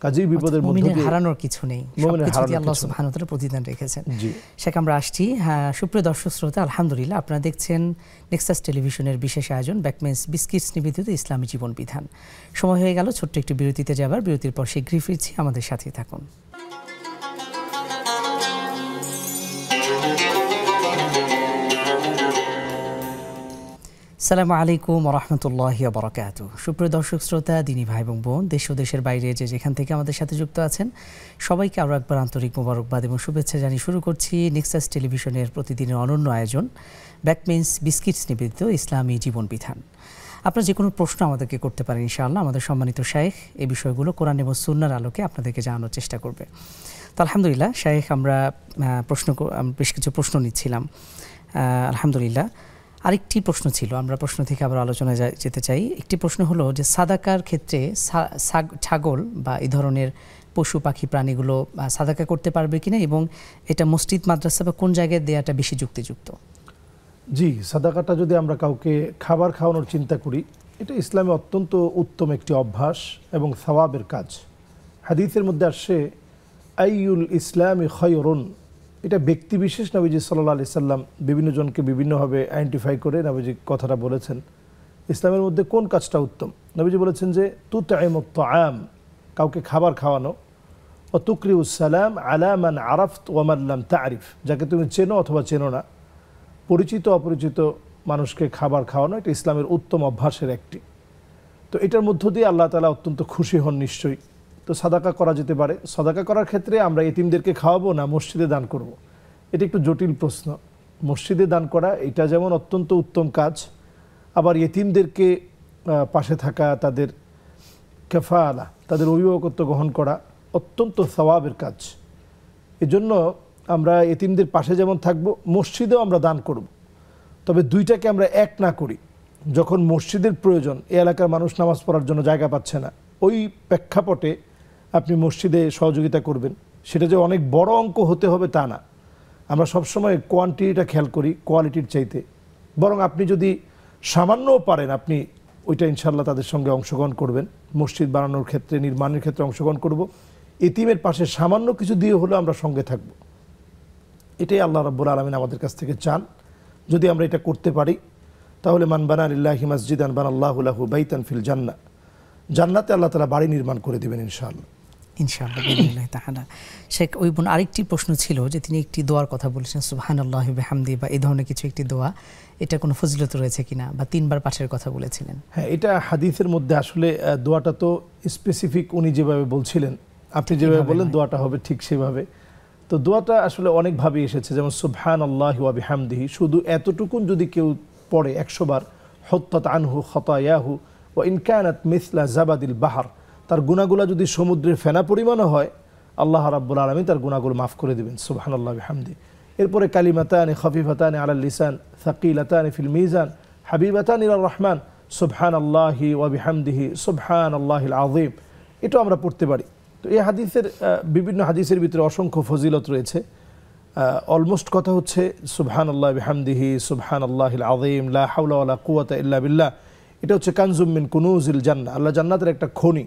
কাজেই বিপদের মধ্যে মুমিনের হারানোর কিছু নেই, সবকিছুতে আল্লাহ সুবহানাহু ওয়া তাআলা প্রতিদান রেখেছেন। শেখ, আমরা আসছি। হ্যাঁ, সুপ্রিয় দর্শক শ্রোতা, আলহামদুলিল্লাহ আপনারা দেখছেন নেক্সাস টেলিভিশনের বিশেষ আয়োজন ব্যাকমেন্স বিস্কিটস নিবেদিত ইসলামী জীবন বিধান। সময় হয়ে গেল ছোট্ট একটু বিরতিতে যাবার, বিরতির পর শীঘ্রই ফিরছি, আমাদের সাথেই থাকুন। আসসালামু আলাইকুম ওয়া রাহমাতুল্লাহি ওয়া বারাকাতুহু। সুপ্রিয় দর্শক শ্রোতা, দিনী ভাই এবং বোন, দেশ ও দেশের বাইরে যে যেখান থেকে আমাদের সাথে যুক্ত আছেন, সবাইকে আরও একবার আন্তরিক মোবারকবাদ এবং শুভেচ্ছা জানিয়ে শুরু করছি নেক্সাস টেলিভিশনের প্রতিদিনের অনন্য আয়োজন ব্যাকমেন্স বিস্কিটস নিবেদিত ইসলামী জীবন বিধান। আপনারা যে কোনো প্রশ্ন আমাদেরকে করতে পারেন ইনশাআল্লাহ, আমাদের সম্মানিত শাইখ এই বিষয়গুলো কোরআন এবং সুন্নাহর আলোকে আপনাদেরকে জানানোর চেষ্টা করবে। তো আলহামদুলিল্লাহ শাইখ, আমরা বেশ কিছু প্রশ্ন নিচ্ছিলাম। আলহামদুলিল্লাহ, আরেকটি প্রশ্ন ছিল, আমরা প্রশ্ন থেকে আবার আলোচনায় যেতে চাই। একটি প্রশ্ন হলো যে সাদাকার ক্ষেত্রে ছাগল বা এই ধরনের পশু পাখি প্রাণীগুলো সাদাকা করতে পারবে কিনা, এবং এটা মসজিদ মাদ্রাসা বা কোন জায়গায় দেওয়াটা বেশি যুক্তিযুক্ত? জি, সাদাকাটা যদি আমরা কাউকে খাবার খাওয়ানোর চিন্তা করি, এটা ইসলামে অত্যন্ত উত্তম একটি অভ্যাস এবং সওয়াবের কাজ। হাদিসের মধ্যে আসছে আইয়ুল ইসলামি খায়রুন, এটা ব্যক্তি বিশেষ নবীজি সাল্লাল্লাহু আলাইহি সাল্লাম বিভিন্ন জনকে বিভিন্নভাবে আইডেন্টিফাই করে নবীজি কথাটা বলেছেন। ইসলামের মধ্যে কোন কাজটা উত্তম? নবীজি বলেছেন যে তুতঈমুত তাআম, কাউকে খাবার খাওয়ানো, ও তুকরিউস সালাম আলা মান আরাফত ওয়া মান লাম তারিফ, যাকে তুমি চেনো অথবা চেনো না, পরিচিত অপরিচিত মানুষকে খাবার খাওয়ানো, এটা ইসলামের উত্তম অভ্যাসের একটি। তো এটার মধ্য দিয়ে আল্লাহ তাআলা অত্যন্ত খুশি হন নিশ্চয়ই। তো সাদাকা করা যেতে পারে। সাদাকা করার ক্ষেত্রে আমরা এতিমদেরকে খাওয়াবো না মসজিদে দান করব, এটা একটু জটিল প্রশ্ন। মসজিদে দান করা এটা যেমন অত্যন্ত উত্তম কাজ, আবার এতিমদেরকে পাশে থাকা, তাদের কাফালা, তাদের অভিভাবকত্ব গ্রহণ করা অত্যন্ত সওয়াবের কাজ। এজন্য আমরা এতিমদের পাশে যেমন থাকব, মসজিদেও আমরা দান করব। তবে দুইটাকে আমরা এক না করি। যখন মসজিদের প্রয়োজন, এই এলাকার মানুষ নামাজ পড়ার জন্য জায়গা পাচ্ছে না, ওই প্রেক্ষাপটে আপনি মসজিদে সহযোগিতা করবেন। সেটা যে অনেক বড় অঙ্ক হতে হবে তা না। আমরা সবসময় কোয়ান্টিটিটা খেয়াল করি কোয়ালিটির চাইতে। বরং আপনি যদি সামান্যও পারেন, আপনি ওইটা ইনশাল্লাহ তাদের সঙ্গে অংশগ্রহণ করবেন। মসজিদ বানানোর ক্ষেত্রে, নির্মাণের ক্ষেত্রে অংশগ্রহণ করব। এতিমের পাশে সামান্য কিছু দিয়ে হলেও আমরা সঙ্গে থাকব। এটাই আল্লাহ রাব্বুল আলামিন আমাদের কাছ থেকে চান। যদি আমরা এটা করতে পারি, তাহলে মান বানা লিল্লাহি মাসজিদান বানাল্লাহু লাহু বাইতান ফিল জান্নাহ, জান্নাতে আল্লাহ তাআলা বাড়ি নির্মাণ করে দিবেন ইনশাআল্লাহ। ইনশাআল্লাহ বিইذنিল্লাহি তাআলা। শেখ, ওই বোন আরেকটি প্রশ্ন ছিল যে তিনি একটি দোয়ার কথা বলেছেন, সুবহানাল্লাহি ওয়া বিহামদি, বা এই ধরনের কিছু একটি দোয়া, এটা কোনো ফজিলত রয়েছে কিনা, বা 3 বার পাঠের কথা বলেছিলেন। হ্যাঁ, এটা হাদিসের মধ্যে আসলে দোয়াটা তো স্পেসিফিক উনি যেভাবে বলছিলেন, আপনি যেভাবে বললেন দোয়াটা হবে ঠিক সেভাবে। তো দোয়াটা আসলে অনেকভাবে এসেছে, যেমন সুবহানাল্লাহি ওয়া বিহামদিহি, শুধু এতটুকুন যদি কেউ পড়ে 100 বার, হুত্তাত আনহু খাতায়াহু ওয়া ইন কানাত মিসলা জাবাদিল বাহর, তার গুনাহগুলো যদি সমুদ্রের ফেনা পরিমাণও হয়, আল্লাহ রাব্বুল আলামিন তার গুনাহগুলো মাফ করে দিবেন। সুবহানাল্লাহি ওয়া বিহামদিহি। এরপরে কালিমাতানি খাফিফাতানি আলাল লিসান সাকিলাতানি ফিল মিজান হাবিবাতানি ইলার রহমান সুবহানাল্লাহি ওয়া বিহামদিহি সুবহানাল্লাহিল আযীম, এটা আমরা পড়তে পারি। তো এই হাদিসের বিভিন্ন হাদিসের ভিতরে অসংখ্য ফজিলত রয়েছে। অলমোস্ট কথা হচ্ছে সুবহানাল্লাহি বিহামদিহি সুবহানাল্লাহিল আযীম লা হাওলা ওয়ালা কুওয়াতা ইল্লা বিল্লাহ, এটা হচ্ছে কানজুম মিন কুনুজিল জান্নাহ, আল্লাহ জান্নাতের একটা খনি।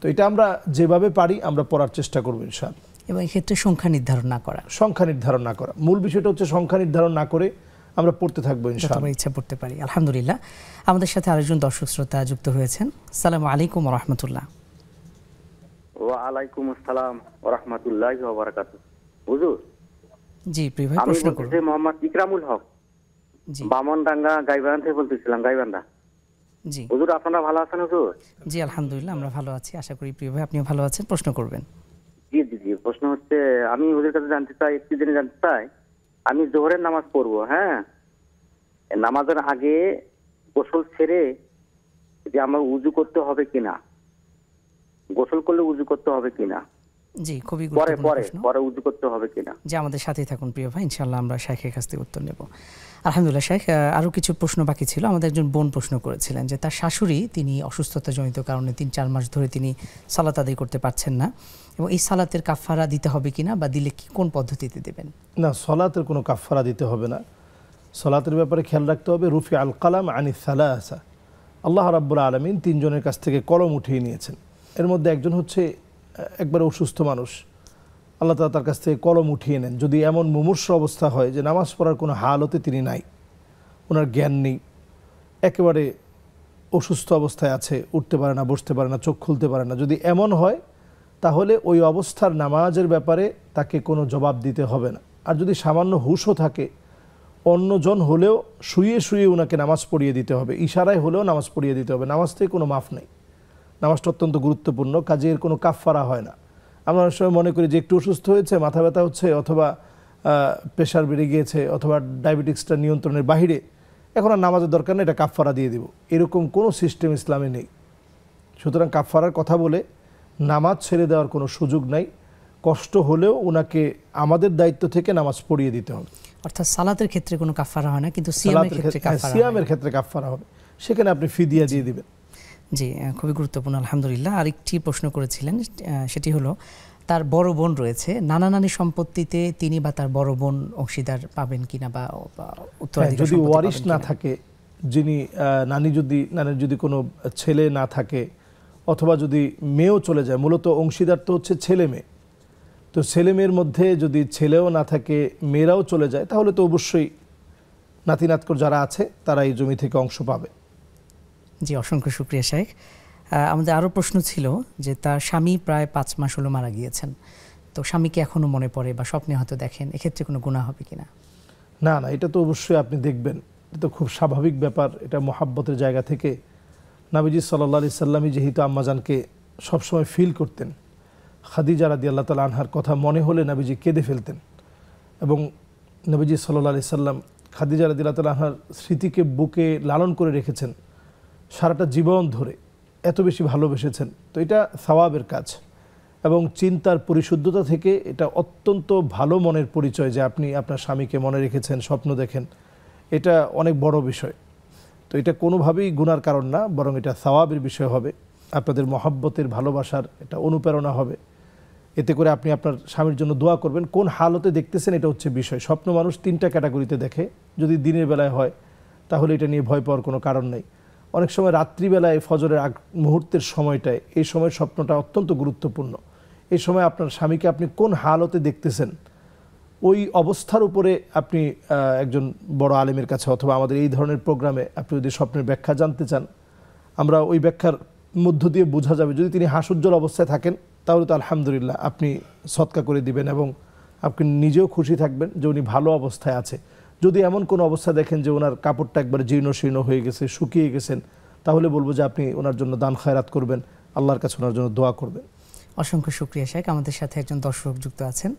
তো এটা আমরা যেভাবে পারি আমরা পড়ার চেষ্টা করব ইনশাআল্লাহ। এবং এই ক্ষেত্রে সংখ্যা নির্ধারণ না করা, সংখ্যা নির্ধারণ না করা, মূল বিষয়টা হচ্ছে সংখ্যা নির্ধারণ না করে আমরা পড়তে থাকবো ইনশাআল্লাহ, যতবার ইচ্ছা পড়তে পারি। আলহামদুলিল্লাহ, আমাদের সাথে আরেকজন দর্শক শ্রোতা যুক্ত হয়েছেন। আসসালামু আলাইকুম ওয়া রাহমাতুল্লাহ। ওয়া আলাইকুম আসসালাম ওয়া রাহমাতুল্লাহি ওয়া বারাকাতুহু। হুজুর, জি প্রিয় ভাই, আমি প্রশ্ন করুন। বলতেছি মোহাম্মদ ইকরামুল হক, জি বামনডাঙ্গা গাইবান্ধা থেকে বলতেছিলাম, গাইবান্ধা। জি হুজুর, আপনারা ভালো আছেন হুজুর? জি আলহামদুলিল্লাহ, আমরা ভালো আছি। আশা করি প্রিয় ভাই আপনিও ভালো আছেন। প্রশ্ন করবেন। জি জি জি, প্রশ্ন হচ্ছে, আমি হুজুরের কাছে জানতে চাই, একটি জিনিস জানতে চাই। আমি জোহরের নামাজ পড়বো, হ্যাঁ, নামাজের আগে গোসল ছেড়ে যে আমার উযু করতে হবে কিনা, গোসল করলে উযু করতে হবে কিনা, জি খুবই পরে গুরুত্বপূর্ণ পরে প্রশ্ন। পরে উযু করতে হবে কিনা। যে আমাদের সাথেই থাকুন প্রিয় ভাই, ইনশাআল্লাহ আমরা শাইখের কাছ থেকে উত্তর নেব। আলহামদুলিল্লাহ শাইখ, আরও কিছু প্রশ্ন বাকি ছিল। আমাদের একজন বোন প্রশ্ন করেছিলেন যে তার শাশুড়ি, তিনি অসুস্থতাজনিত কারণে 3-4 মাস ধরে তিনি সালাত আদায় করতে পারছেন না, এবং এই সালাতের কাফারা দিতে হবে কিনা, বা দিলে কি কোন পদ্ধতিতে দেবেন? না, সলাতের কোনো কাফারা দিতে হবে না। সলাতের ব্যাপারে খেয়াল রাখতে হবে, রুফি আল কালাম আনিস সালাসা, আল্লাহ রাব্বুল আলামিন 3 জনের কাছ থেকে কলম উঠিয়ে নিয়েছেন। এর মধ্যে একজন হচ্ছে একবার অসুস্থ মানুষ, আল্লাহ তাআলা তার কাছ থেকে কলম উঠিয়ে নেন। যদি এমন মুমূর্ষু অবস্থা হয় যে নামাজ পড়ার কোনো হালতে তিনি নাই, ওনার জ্ঞান নেই, একেবারে অসুস্থ অবস্থায় আছে, উঠতে পারে না, বসতে পারে না, চোখ খুলতে পারে না, যদি এমন হয় তাহলে ওই অবস্থার নামাজের ব্যাপারে তাকে কোনো জবাব দিতে হবে না। আর যদি সামান্য হুঁশও থাকে, অন্যজন হলেও শুয়ে শুয়ে ওনাকে নামাজ পড়িয়ে দিতে হবে, ইশারায় হলেও নামাজ পড়িয়ে দিতে হবে। নামাজ থেকে কোনো মাফ নেই, নামাজটা অত্যন্ত গুরুত্বপূর্ণ, কাজে এর কোনো কাফারা হয় না। আমরা অনেক সময় মনে করি যে একটু অসুস্থ হয়েছে, মাথা ব্যথা হচ্ছে, অথবা প্রেশার বেড়ে গিয়েছে, অথবা ডায়াবেটিক্সটা নিয়ন্ত্রণের বাহিরে, এখন আর নামাজের দরকার নেই, এটা কাফারা দিয়ে দিব, এরকম কোনো সিস্টেম ইসলামে নেই। সুতরাং কাফারার কথা বলে নামাজ ছেড়ে দেওয়ার কোনো সুযোগ নাই। কষ্ট হলেও ওনাকে আমাদের দায়িত্ব থেকে নামাজ পড়িয়ে দিতে হবে। অর্থাৎ সালাতের ক্ষেত্রে কোনো কাফারা হয় না, কিন্তু সিয়ামের ক্ষেত্রে কাফারা হয়। সিয়ামের ক্ষেত্রে কাফারা হবে, সেখানে আপনি ফিদিয়া দিয়ে দিবেন। জি খুবই গুরুত্বপূর্ণ। আলহামদুলিল্লাহ, আরেকটি প্রশ্ন করেছিলেন, সেটি হলো তার বড় বোন রয়েছে, নানা নানি সম্পত্তিতে তিনি বা তার বড় বোন অংশীদার পাবেন কিনা, বা উত্তরাধিকার যদি ওয়ারিশ না থাকে, যিনি নানির যদি কোনো ছেলে না থাকে, অথবা যদি মেয়েও চলে যায়, মূলত অংশীদার তো হচ্ছে ছেলে মেয়ে, তো ছেলে মেয়ের মধ্যে যদি ছেলেও না থাকে, মেয়েরাও চলে যায়, তাহলে তো অবশ্যই নাতি নাতকর যারা আছে তারা এই জমি থেকে অংশ পাবে। জি অসংখ্য শুকরিয়া শাইখ। আমাদের আরও প্রশ্ন ছিল যে তার স্বামী প্রায় 5 মাস হলো মারা গিয়েছেন, তো স্বামীকে এখনও মনে পড়ে বা স্বপ্নে হয়তো দেখেন, এক্ষেত্রে কোনো গুনাহ হবে কিনা? না না, এটা তো অবশ্যই আপনি দেখবেন এটা তো খুব স্বাভাবিক ব্যাপার, এটা মহাব্বতের জায়গা থেকে। নবীজি সাল্লাল্লাহু আলাইহি সাল্লামই যেহেতু আম্মাজানকে সবসময় ফিল করতেন, খাদিজা রাদিয়াল্লাহু তাআলা আনহার কথা মনে হলে নবীজি কেঁদে ফেলতেন, এবং নবীজি সাল্লাল্লাহু আলাইহি সাল্লাম খাদিজা রাদিয়াল্লাহু তাআলা আনহার স্মৃতিকে বুকে লালন করে রেখেছেন সারাটা জীবন ধরে, এত বেশি ভালোবেসেছেন। তো এটা সওয়াবের কাজ, এবং চিন্তার পরিশুদ্ধতা থেকে এটা অত্যন্ত ভালো মনের পরিচয় যে আপনি আপনার স্বামীকে মনে রেখেছেন, স্বপ্ন দেখেন, এটা অনেক বড় বিষয়। তো এটা কোনোভাবেই গুনার কারণ না, বরং এটা সওয়াবের বিষয় হবে, আপনাদের মহব্বতের ভালোবাসার এটা অনুপ্রেরণা হবে। এতে করে আপনি আপনার স্বামীর জন্য দোয়া করবেন। কোন হালতে দেখতেছেন এটা হচ্ছে বিষয়। স্বপ্ন মানুষ 3টা ক্যাটাগরিতে দেখে, যদি দিনের বেলায় হয় তাহলে এটা নিয়ে ভয় পাওয়ার কোনো কারণ নেই। অনেক সময় রাত্রিবেলায় ফজরের আগ মুহূর্তের সময়টায়, এই সময়ের স্বপ্নটা অত্যন্ত গুরুত্বপূর্ণ। এই সময় আপনার স্বামীকে আপনি কোন হালতে দেখতেছেন, ওই অবস্থার উপরে আপনি একজন বড় আলেমের কাছে অথবা আমাদের এই ধরনের প্রোগ্রামে আপনি যদি স্বপ্নের ব্যাখ্যা জানতে চান, আমরা ওই ব্যাখ্যার মধ্য দিয়ে বোঝা যাবে। যদি তিনি হাস্যোজ্জ্বল অবস্থায় থাকেন তাহলে তো আলহামদুলিল্লাহ, আপনি সদকা করে দিবেন এবং আপনি নিজেও খুশি থাকবেন যে উনি ভালো অবস্থায় আছে। যদি এমন কোনো অবস্থা দেখেন যে ওনার কাপড়টা একবার জীর্ণ শীর্ণ হয়ে গেছে, শুকিয়ে গেছেন, তাহলে বলবো যে আপনি ওনার জন্য দান খায়রাত করবেন, আল্লাহর কাছে ওনার জন্য দোয়া করবেন। অসংখ্য শুকরিয়া শেখ। আমাদের সাথে একজন দর্শক যুক্ত আছেন।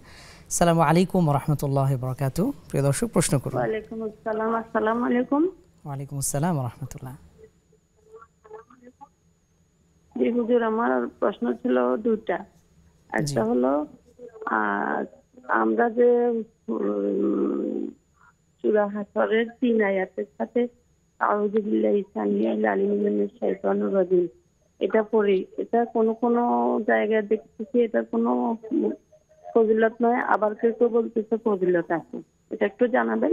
আসসালামু আলাইকুম ওয়া রাহমাতুল্লাহি ওয়া বারাকাতুহু। প্রিয় দর্শক, প্রশ্ন করুন। ওয়ালাইকুম আসসালাম। আসসালামু আলাইকুম। ওয়ালাইকুম আসসালাম ওয়া রাহমাতুল্লাহ। জি হুজুর, আমার প্রশ্ন ছিল 2টা। একটা হলো আমরা যে সূরা হাসরের 3 আয়াতের সাথে আউযু বিল্লাহি সামিউল আলিম মিনাশ শাইতানির রাজিম এটা পড়ি, এটা কোন জায়গায় দেখতেছি এটা কোনো ফজিলত নয়, আবার কেউ কেউ বলতেছে ফজিলত আছে, এটা একটু জানাবেন।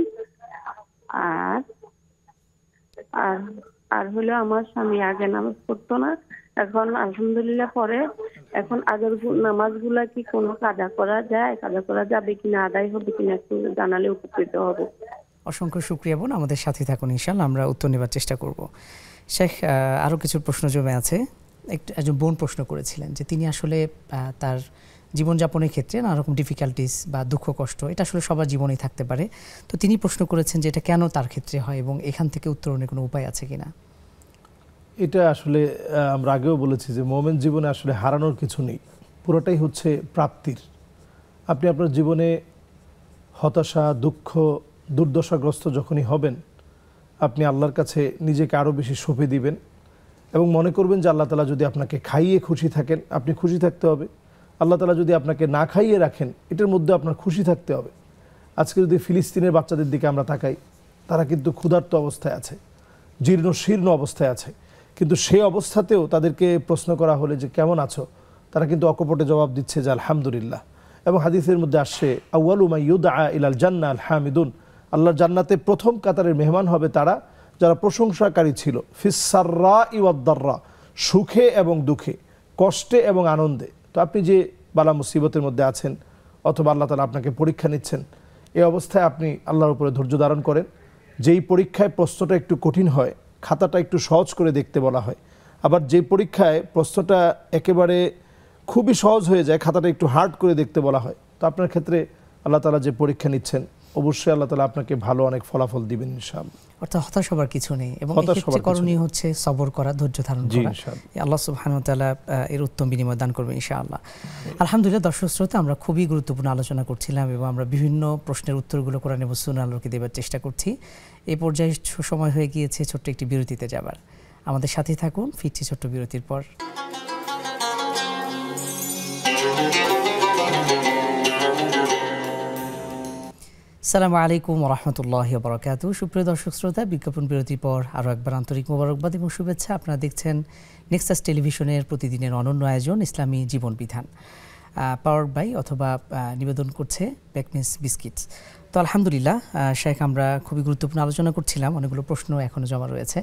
আর আর আর হলো আমার স্বামী আগে নামাজ পড়তো না, এখন আলহামদুলিল্লাহ পরে। এখন আগের নামাজগুলা কি কোনো কাজা করা যায়, কাজা করা যাবে কিনা, আদায় হবে কিনা একটু জানালে উপকৃত হব। অসংখ্য শুকরিয়া বোন, আমাদের সাথে থাকুন, ইনশাআল্লাহ আমরা উত্তর নেবার চেষ্টা করব। শেখ, আরও কিছু প্রশ্ন জমে আছে। একজন বোন প্রশ্ন করেছিলেন যে তিনি আসলে তার জীবনযাপনের ক্ষেত্রে নানা রকম ডিফিকাল্টিস বা দুঃখ কষ্ট এটা আসলে সবার জীবনেই থাকতে পারে। তো তিনি প্রশ্ন করেছেন যে এটা কেন তার ক্ষেত্রে হয় এবং এখান থেকে উত্তরণের কোনো উপায় আছে কিনা। এটা আসলে আমরা আগেও বলেছি যে মোমেন জীবনে আসলে হারানোর কিছু নেই, পুরোটাই হচ্ছে প্রাপ্তির। আপনি আপনার জীবনে হতাশা, দুঃখ, দুর্দশাগ্রস্ত যখনই হবেন, আপনি আল্লাহর কাছে নিজেকে আরও বেশি সঁপে দিবেন এবং মনে করবেন যে আল্লাহ তাআলা যদি আপনাকে খাইয়ে খুশি থাকেন, আপনি খুশি থাকতে হবে। আল্লাহ তাআলা যদি আপনাকে না খাইয়ে রাখেন, এটার মধ্যে আপনার খুশি থাকতে হবে। আজকে যদি ফিলিস্তিনের বাচ্চাদের দিকে আমরা তাকাই, তারা কিন্তু ক্ষুধার্ত অবস্থায় আছে, জীর্ণ শীর্ণ অবস্থায় আছে, কিন্তু সেই অবস্থাতেও তাদেরকে প্রশ্ন করা হলে যে কেমন আছো, তারা কিন্তু অকপটে জবাব দিচ্ছে যে আলহামদুলিল্লাহ। এবং হাদিসের মধ্যে আসছে আউয়ালু মা ইউদআ ইলাল জান্নাহ আল হামিদুন, আল্লাহর জান্নাতে প্রথম কাতারের মেহমান হবে তারা যারা প্রশংসাকারী ছিল, ফিস সাররাই ওয়াদ দাররা, সুখে এবং দুঃখে, কষ্টে এবং আনন্দে। তো আপনি যে বালা মুসিবতের মধ্যে আছেন অথবা আল্লাহ তাআলা আপনাকে পরীক্ষা নিচ্ছেন, এই অবস্থায় আপনি আল্লাহর উপরে ধৈর্য ধারণ করেন। যেই পরীক্ষায় প্রশ্নটা একটু কঠিন হয়, খাতাটা একটু সহজ করে দেখতে বলা হয়, আবার যে পরীক্ষায় প্রশ্নটা একেবারে খুবই সহজ হয়ে যায়, খাতাটা একটু হার্ড করে দেখতে বলা হয়। তো আপনার ক্ষেত্রে আল্লাহ তাআলা যে পরীক্ষা নিচ্ছেন, অবশ্যই আল্লাহ তাআলা আপনাকে ভালো অনেক ফলাফল দিবেন ইনশাআল্লাহ। অর্থাৎ হতাশ হবার কিছু নেই এবং এক্ষেত্রে করণীয় হচ্ছে সবর করা, ধৈর্য ধারণ করা। আল্লাহ সুবহানাহু ওয়া তাআলা এর উত্তম বিনিময় দান করবেন ইনশাআল্লাহ। আলহামদুলিল্লাহ, দর্শক শ্রোতা, আমরা খুবই গুরুত্বপূর্ণ আলোচনা করছিলাম এবং আমরা বিভিন্ন প্রশ্নের উত্তরগুলো কোরআন এবং সুন্নাহর আলোকে দেবার চেষ্টা করছি। এই পর্যায়ে সময় হয়ে গিয়েছে ছোট্ট একটি বিরতিতে যাবার। আমাদের সাথেই থাকুন, ফিরছি ছোট্ট বিরতির পর। আসসালামু আলাইকুম ওয়া রাহমাতুল্লাহি ওয়া বারাকাতুহু। সুপ্রিয় দর্শক শ্রোতা, বিজ্ঞাপন বিরতির পর আরও একবার আন্তরিক মোবারকবাদ এবং শুভেচ্ছা। আপনারা দেখছেন নেক্সাস টেলিভিশনের প্রতিদিনের অনন্য আয়োজন ইসলামী জীবন বিধান, পাওয়ার্ড বাই অথবা নিবেদন করছে বেকনেস বিস্কিটস। তো আলহামদুলিল্লাহ শেখ, আমরা খুবই গুরুত্বপূর্ণ আলোচনা করছিলাম, অনেকগুলো প্রশ্ন এখনও জমা রয়েছে।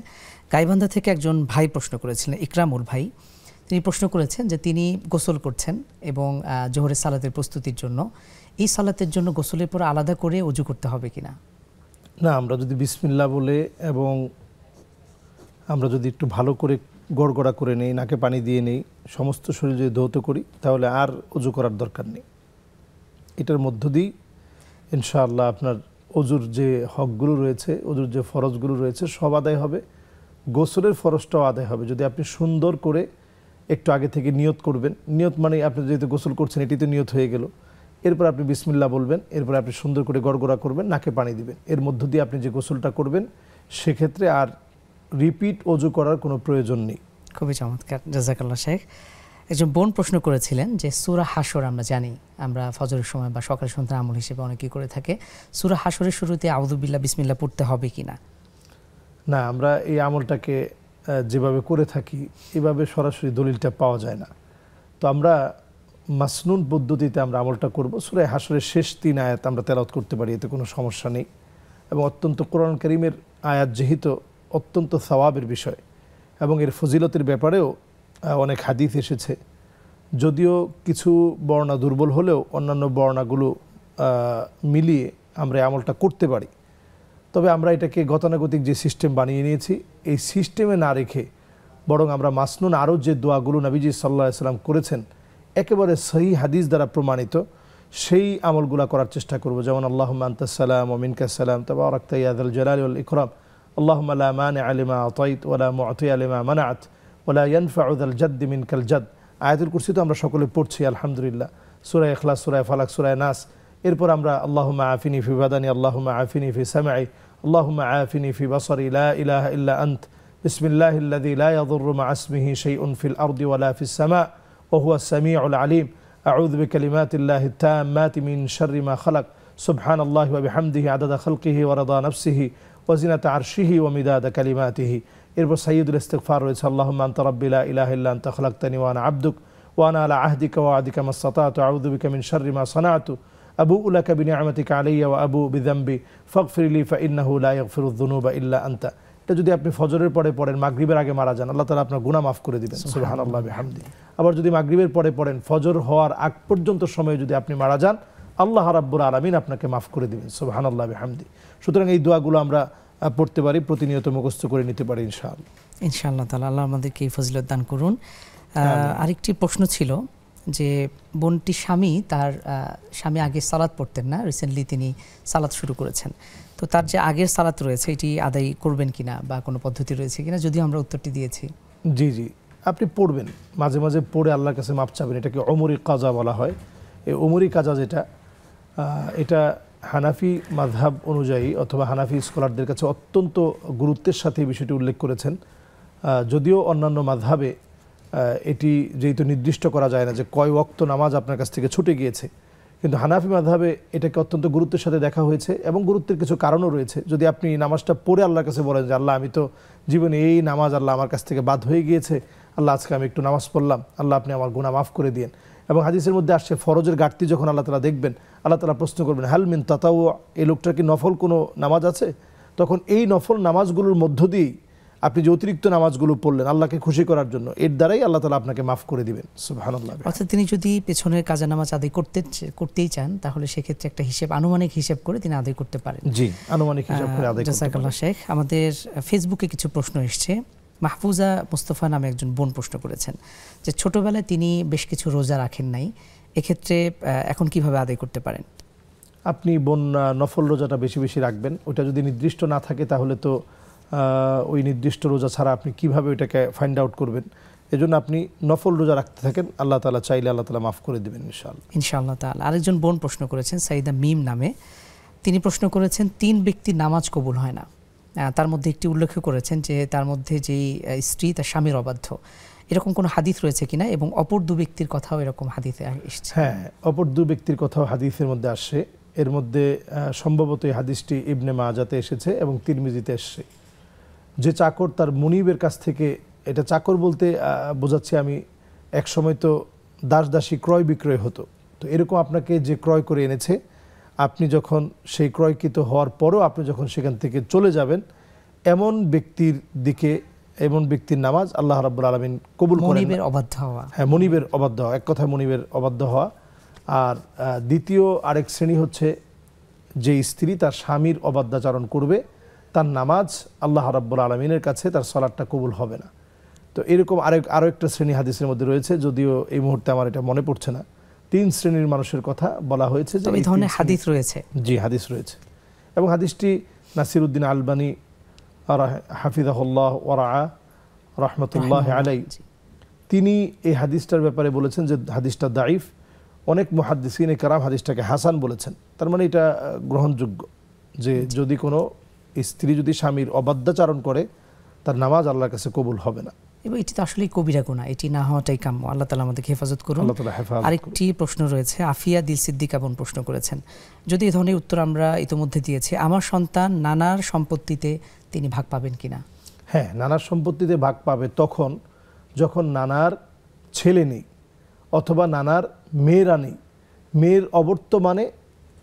গাইবান্ধা থেকে একজন ভাই প্রশ্ন করেছিলেন, ইকরামুল ভাই। তিনি প্রশ্ন করেছেন যে তিনি গোসল করছেন এবং জোহরের সালাতের প্রস্তুতির জন্য, এই সালাতের জন্য গোসলের পর আলাদা করে ওযু করতে হবে কিনা? না, আমরা যদি বিসমিল্লাহ বলে এবং আমরা যদি একটু ভালো করে গড়গড়া করে নেই, নাকে পানি দিয়ে নেই, সমস্ত শরীর যদি ধৌত করি, তাহলে আর ওযু করার দরকার নেই। এটার মধ্য দিয়েই ইনশাআল্লাহ আপনার অজুর যে হকগুলো রয়েছে, অজুর যে ফরজগুলো রয়েছে সব আদায় হবে, গোসলের ফরজটাও আদায় হবে যদি আপনি সুন্দর করে একটু আগে থেকে নিয়ত করবেন। নিয়ত মানে আপনি যেহেতু গোসল করছেন এটি তো নিয়ত হয়ে গেল, এরপর আপনি বিসমিল্লাহ বলবেন, এরপর আপনি সুন্দর করে গড়গড়া করবেন, নাকে পানি দিবেন, এর মধ্য দিয়ে আপনি যে গোসলটা করবেন সেক্ষেত্রে আর রিপিট অজু করার কোনো প্রয়োজন নেই। খুবই চমৎকার, জাযাকাল্লাহ শেখ। একজন বোন প্রশ্ন করেছিলেন যে সূরা হাশর আমরা জানি, আমরা ফজরের সময় বা সকাল সন্ধ্যা আমল হিসেবে অনেকেই করে থাকে, সূরা হাশরের শুরুতে আউযু বিল্লাহ বিসমিল্লাহ পড়তে হবে কিনা? না, আমরা এই আমলটাকে যেভাবে করে থাকি এভাবে সরাসরি দলিলটা পাওয়া যায় না। তো আমরা মাসনুন পদ্ধতিতে আমরা আমলটা করব। সূরা হাশরের শেষ 3 আয়াত আমরা তেলাওয়াত করতে পারি, এতে কোনো সমস্যা নেই। এবং অত্যন্ত কোরআন কারীমের আয়াত যেহেতু অত্যন্ত সওয়াবের বিষয় এবং এর ফজিলতের ব্যাপারেও অনেক হাদিস এসেছে, যদিও কিছু বর্ণনা দুর্বল হলেও অন্যান্য বর্ণনাগুলো মিলিয়ে আমরা আমলটা করতে পারি। তবে আমরা এটাকে গতানুগতিক যে সিস্টেম বানিয়ে নিয়েছি এই সিস্টেমে না রেখে বরং আমরা মাসনুন আরও যে দোয়াগুলো নবীজি সাল্লাল্লাহু আলাইহি সাল্লাম করেছেন একেবারে সহিহ হাদিস দ্বারা প্রমাণিত সেই আমলগুলো করার চেষ্টা করব। যেমন আল্লাহুম্মা আনতাস সালাম ওয়া মিনকাস সালাম তাবারাকতা ইয়া যাল জালালি ওয়াল ইকরাম আল্লাহুম্মা লা মানিআ লিমা আতাইত ওয়া লা মু'তিয়া লিমা মানা'ত ওয়া লা ইয়ানফা'ু যাল জাদ্দি মিনকাল জাদ। আয়াতুল কুরসি তো আমরা সকলে পড়ছি আলহামদুলিল্লাহ, সূরা ইখলাস, সূরা ফালাক, সূরা নাস। এরপর আমরা আল্লাহুম্মা আফিনি ফি বাদানি, আল্লাহুম্মা আফিনি ফি সামঈ, আল্লাহুম্মা আফিনি ফি বাসারি, লা ইলাহা ইল্লা আন্ত, বিসমিল্লাহিল্লাযী লা ইয়াদুররু মা ইসমিহি শাইউন ফিল আরদি ওয়া লা ফিস সামা ওয়া হুয়াস সামিউল আলিম, আউযু বিকালিমাতিল্লাহি তাম্মাতি মিন শাররি মা খালাক, সুবহানাল্লাহি ওয়া বিহামদিহি আদাদা খালকিহি ওয়া রাদা নাফসিহি ওয়া জিনাতা আরশিহি ওয়া মিদাদা কালিমাতিহি। এরপর সাইয়্যিদুল ইস্তিগফার রয়েছে আল্লাহুম্মা আনতা রাব্বি লা ইলাহা ইল্লা আনতা খালাকতানি ওয়া আনা আবদুক ওয়া আনা আলা আহদিকা ওয়া ওয়া'দিকা মাসতাতু আউযু বিকা মিন শাররি মা সানা'তু আবুউ লাকা বিনি'মাতিকা আলাইয়া ওয়া আবুউ বিযামবি ফাগফিরলি ফাইন্নাহু লা ইয়াগফিরুয যুনুবা ইল্লা আনতা। এটা যদি আপনি ফজরের পরে পড়েন, মাগরিবের আগে মারা যান, আল্লাহ তাআলা আপনার গুনাহ মাফ করে দিবেন, সুবহানাল্লাহি বিহামদি। আবার যদি মাগরিবের পরে পড়েন, ফজর হওয়ার আগ পর্যন্ত সময়ে যদি আপনি মারা যান, আল্লাহ রাব্বুল আলামিন আপনাকে মাফ করে দিবেন, সুবহানাল্লাহি বিহামদি। সুতরাং এই দোয়াগুলো আমরা পড়তে পারি, প্রতিনিয়ত মুখস্থ করে নিতে পারি ইনশাআল্লাহ। ইনশাআল্লাহ তাআলা আল্লাহ আমাদেরকে এই ফজিলত দান করুন। আরেকটি প্রশ্ন ছিল যে বোনটি তার স্বামী আগে সালাত পড়তেন না, রিসেন্টলি তিনি সালাত শুরু করেছেন, তো তার যে আগের সালাত রয়েছে এটি আদায় করবেন কিনা বা কোনো পদ্ধতি রয়েছে কিনা, যদিও আমরা উত্তরটি দিয়েছি। জি জি, আপনি পড়বেন, মাঝে মাঝে পড়ে আল্লাহর কাছে মাপ চাবেন। এটাকে ওমরি কাজা বলা হয়। এই ওমরি কাজা যেটা, এটা হানাফি মাযহাব অনুযায়ী অথবা হানাফি স্কলারদের কাছে অত্যন্ত গুরুত্বের সাথে এই বিষয়টি উল্লেখ করেছেন। যদিও অন্যান্য মাযহাবে এটি যেহেতু নির্দিষ্ট করা যায় না যে কয় ওয়াক্ত নামাজ আপনার কাছ থেকে ছুটে গিয়েছে, কিন্তু হানাফি মাযহাবে এটাকে অত্যন্ত গুরুত্বের সাথে দেখা হয়েছে এবং গুরুত্বের কিছু কারণও রয়েছে। যদি আপনি নামাজটা পড়ে আল্লাহর কাছে বলেন যে আল্লাহ আমি তো জীবনে এই নামাজ আল্লাহ আমার কাছ থেকে বাদ হয়ে গিয়েছে, আল্লাহ আজকে আমি একটু নামাজ পড়লাম, আল্লাহ আপনি আমার গুনাহ মাফ করে দিয়েন। এবং হাদিসের মধ্যে আসছে ফরজের ঘাটতি যখন আল্লাহ তাআলা দেখবেন, আল্লাহ তাআলা প্রশ্ন করবেন হাল মিন তাতাওয়ু, এই লোকটার কি নফল কোনো নামাজ আছে? তখন এই নফল নামাজগুলোর মধ্য দিয়েই আপনি যে অতিরিক্ত নামাজগুলো পড়লেন আল্লাহকে খুশি করার জন্য, এর দ্বারাই আল্লাহ তাআলা আপনাকে মাফ করে দিবেন, সুবহানাল্লাহ। অর্থাৎ তিনি যদি পেছনের কাজা নামাজ আদায় করতেই চান তাহলে সেক্ষেত্রে একটা আনুমানিক হিসাব করে তিনি আদায় করতে পারেন। জি, আনুমানিক হিসাব করে আদায় করতে পারেন। জাযাকাল্লাহ শেখ। আমাদের ফেসবুকে কিছু প্রশ্ন এসেছে। মাহফুজা মুস্তাফা নামে একজন বোন প্রশ্ন করেছেন যে ছোটবেলায় তিনি বেশ কিছু রোজা রাখেন নাই, এক্ষেত্রে এখন কিভাবে আদায় করতে পারেন? আপনি বোন নফল রোজাটা বেশি বেশি রাখবেন। ওটা যদি নির্দিষ্ট না থাকে তাহলে তো ওই নির্দিষ্ট রোজা ছাড়া আপনি কিভাবে ওইটাকে ফাইন্ড আউট করবেন? এজন্য আপনি নফল রোজা রাখতে থাকেন, আল্লাহ তাআলা চাইলে আল্লাহ তাআলা মাফ করে দেবেন ইনশাআল্লাহ। ইনশাআল্লাহ তাআলা। আরেকজন বোন প্রশ্ন করেছেন সাইদা মিম নামে, তিনি প্রশ্ন করেছেন 3 ব্যক্তির নামাজ কবুল হয় না, তার মধ্যে একটি উল্লেখ করেছেন যে তার মধ্যে যেই স্ত্রী তার স্বামীর অবাধ্য, এরকম কোনো হাদিস রয়েছে কিনা এবং অপর 2 ব্যক্তির কথাও এরকম হাদিসে এসেছে? হ্যাঁ, অপর 2 ব্যক্তির কথাও হাদিসের মধ্যে আসছে। এর মধ্যে সম্ভবত এই হাদিসটি ইবনে মাজাতে এসেছে এবং তিরমিজিতে এসেছে। যে চাকর তার মুনিবের কাছ থেকে, এটা চাকর বলতে বোঝাচ্ছি আমি, এক সময় তো দাসদাসী ক্রয় বিক্রয় হতো, তো এরকম আপনাকে যে ক্রয় করে এনেছে, আপনি যখন সেই ক্রয়কৃত হওয়ার পরও আপনি যখন সেখান থেকে চলে যাবেন, এমন ব্যক্তির দিকে, এমন ব্যক্তির নামাজ আল্লাহ রাব্বুল আলামিন কবুল করেন। মুনিবের অবাধ্য হওয়া। হ্যাঁ, মুনিবের অবাধ্য হওয়া, এক কথায় মুনিবের অবাধ্য হওয়া। আর দ্বিতীয় আরেক শ্রেণী হচ্ছে যে স্ত্রী তার স্বামীর অবাধ্যাচরণ করবে, তার নামাজ আল্লাহ রাব্বুল আলামিনের কাছে তার সালাতটা কবুল হবে না। তো এরকম আরও একটা শ্রেণী হাদিসের মধ্যে রয়েছে, যদিও এই মুহূর্তে আমার এটা মনে পড়ছে না। 3 শ্রেণীর মানুষের কথা বলা হয়েছে যে এই ধরনের হাদিস রয়েছে। জি, হাদিস রয়েছে এবং হাদিসটি নাসিরউদ্দিন আলবানী হাফিজাহুল্লাহ ওয়া রাআ রাহমাতুল্লাহ আলাইহি তিনি এই হাদিসটার ব্যাপারে বলেছেন যে হাদিসটা দাঈফ। অনেক মুহাদ্দিসিনে কেরাম হাদিসটাকে হাসান বলেছেন। তার মানে এটা গ্রহণযোগ্য যে যদি কোনো স্ত্রী যদি স্বামীর অবাধ্যাচরণ করে তার নামাজ আল্লাহর কাছে কবুল হবে না। এবং এটি তো আসলে কবিরা গুনাহ, এটি না হওয়াটাই কাম্য। আল্লাহ তাআলা আমাদেরকে হেফাজত করুন। আরেকটি প্রশ্ন রয়েছে, আফিয়া দিল সিদ্দিকা বোন প্রশ্ন করেছেন, যদি এই ধরনের উত্তর আমরা ইতিমধ্যে দিয়েছি, আমার সন্তান নানার সম্পত্তিতে তিনি ভাগ পাবেন কিনা? হ্যাঁ, নানার সম্পত্তিতে ভাগ পাবে তখন যখন নানার ছেলে নেই অথবা নানার মেয়েরা নেই। মেয়ের অবর্তমানে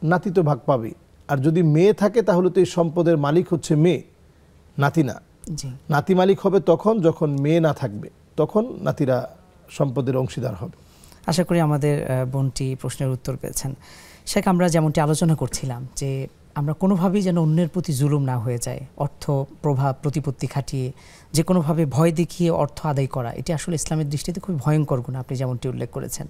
নাতি তো ভাগ পাবে, আর যদি মেয়ে থাকে তাহলে তো এই সম্পদের মালিক হচ্ছে মেয়ে, নাতি না। নাতি মালিক হবে তখন যখন মেয়ে না থাকবে, তখন নাতিরা সম্পদের অংশীদার হবে। আশা করি আমাদের বোনটি প্রশ্নের উত্তর পেয়েছেন। শেখ, আমরা যেমনটি আলোচনা করছিলাম যে আমরা কোনোভাবেই যেন অন্যের প্রতি জুলুম না হয়ে যায়, অর্থ প্রভাব প্রতিপত্তি খাটিয়ে যে কোনোভাবে ভয় দেখিয়ে অর্থ আদায় করা, এটি আসলে ইসলামের দৃষ্টিতে খুব ভয়ঙ্কর গুনাহ, আপনি যেমনটি উল্লেখ করেছেন।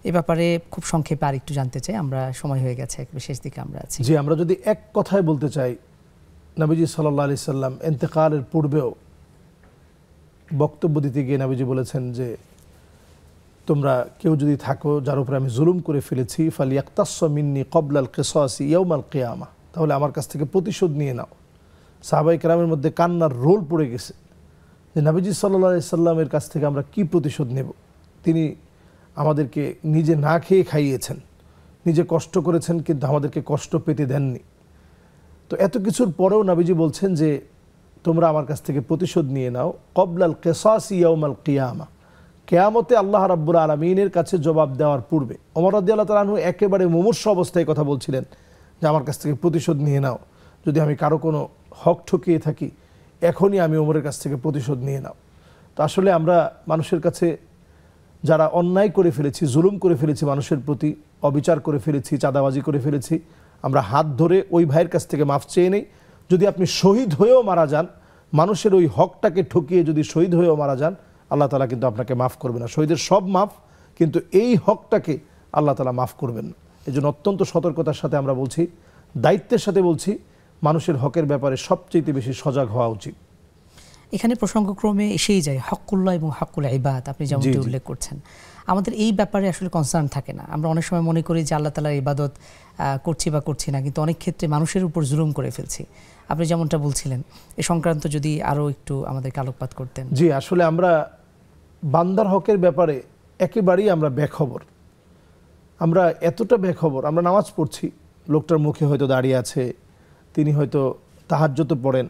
এ ব্যাপারে খুব সংক্ষেপে আর একটু জানতে চাই, আমরা সময় হয়ে গেছে, শেষ দিকে আমরা আছি। জি, আমরা যদি এক কথায় বলতে চাই, নবীজি সাল্লাল্লাহু আলাইহি সাল্লাম ইন্তেকালের পূর্বেও বক্তব্য দিতে গিয়ে নবীজি বলেছেন যে তোমরা কেউ যদি থাকো যার উপরে আমি জুলুম করে ফেলেছি, ফালিয়াক্তাস মিন্নি ক্বাবলাল কিসাসি ইয়াউমাল কিয়ামা, তাহলে আমার কাছ থেকে প্রতিশোধ নিয়ে নাও। সাহাবায়ে কেরামের মধ্যে কান্নার রোল পড়ে গেছে যে নবীজি সাল্লাল্লাহু আলাইহি সাল্লামের কাছ থেকে আমরা কি প্রতিশোধ নেব? তিনি আমাদেরকে নিজে না খেয়ে খাইয়েছেন, নিজে কষ্ট করেছেন, কিন্তু আমাদেরকে কষ্ট পেতে দেননি। তো এত কিছুর পরেও নবীজি বলছেন যে তোমরা আমার কাছ থেকে প্রতিশোধ নিয়ে নাও, ক্বাবলাল কিসাসি ইয়াউমাল কিয়ামা, কিয়ামতে আল্লাহ রাব্বুল আলামিনের কাছে জবাব দেওয়ার পূর্বে। ওমর রাদিয়াল্লাহু তাআলা আনহু একেবারে মুমূর্ষ অবস্থায় কথা বলছিলেন যে আমার কাছ থেকে প্রতিশোধ নিয়ে নাও, যদি আমি কারো কোনো হক ঠকিয়ে থাকি এখনই আমি ওমরের কাছ থেকে প্রতিশোধ নিয়ে নাও। তো আসলে আমরা মানুষের কাছে যারা অন্যায় করে ফেলেছি, জুলুম করে ফেলেছি, মানুষের প্রতি অবিচার করে ফেলেছি, চাঁদাবাজি করে ফেলেছি, আমরা হাত ধরে ওই ভাইয়ের কাছ থেকে মাফ চেয়ে নেই। যদি আপনি শহীদ হয়েও মারা যান, মানুষের ওই হকটাকে ঠকিয়ে যদি শহীদ হয়েও মারা যান, আল্লাহ তাআলা কিন্তু আপনাকে মাফ করবে না। শহীদের সব মাফ, কিন্তু এই হকটাকে আল্লাহ তাআলা মাফ করবেন না। এই জন্য অত্যন্ত সতর্কতার সাথে আমরা বলছি, দায়িত্বের সাথে বলছি, মানুষের হকের ব্যাপারে সবচেয়ে বেশি সজাগ হওয়া উচিত। এখানে প্রসঙ্গক্রমে এসেই যায় হকুল্লাহ এবং হকুল ইবাদ, আপনি যেমনটি উল্লেখ করছেন। আমাদের এই ব্যাপারে আসলে কনসার্ন থাকে না। আমরা অনেক সময় মনে করি যে আল্লাহ তাআলার ইবাদত করছি বা করছি না, কিন্তু অনেক ক্ষেত্রে মানুষের উপর জুলুম করে ফেলছি। আপনি যেমনটা বলছিলেন, এ সংক্রান্ত যদি আরও একটু আমাদেরকে আলোকপাত করতেন। জি, আসলে আমরা বান্দার হকের ব্যাপারে একেবারেই আমরা বেখবর। আমরা এতটা বেখবর, আমরা নামাজ পড়ছি, লোকটার মুখে হয়তো দাঁড়িয়ে আছে, তিনি হয়তো তাহাজ্জুদ পড়েন,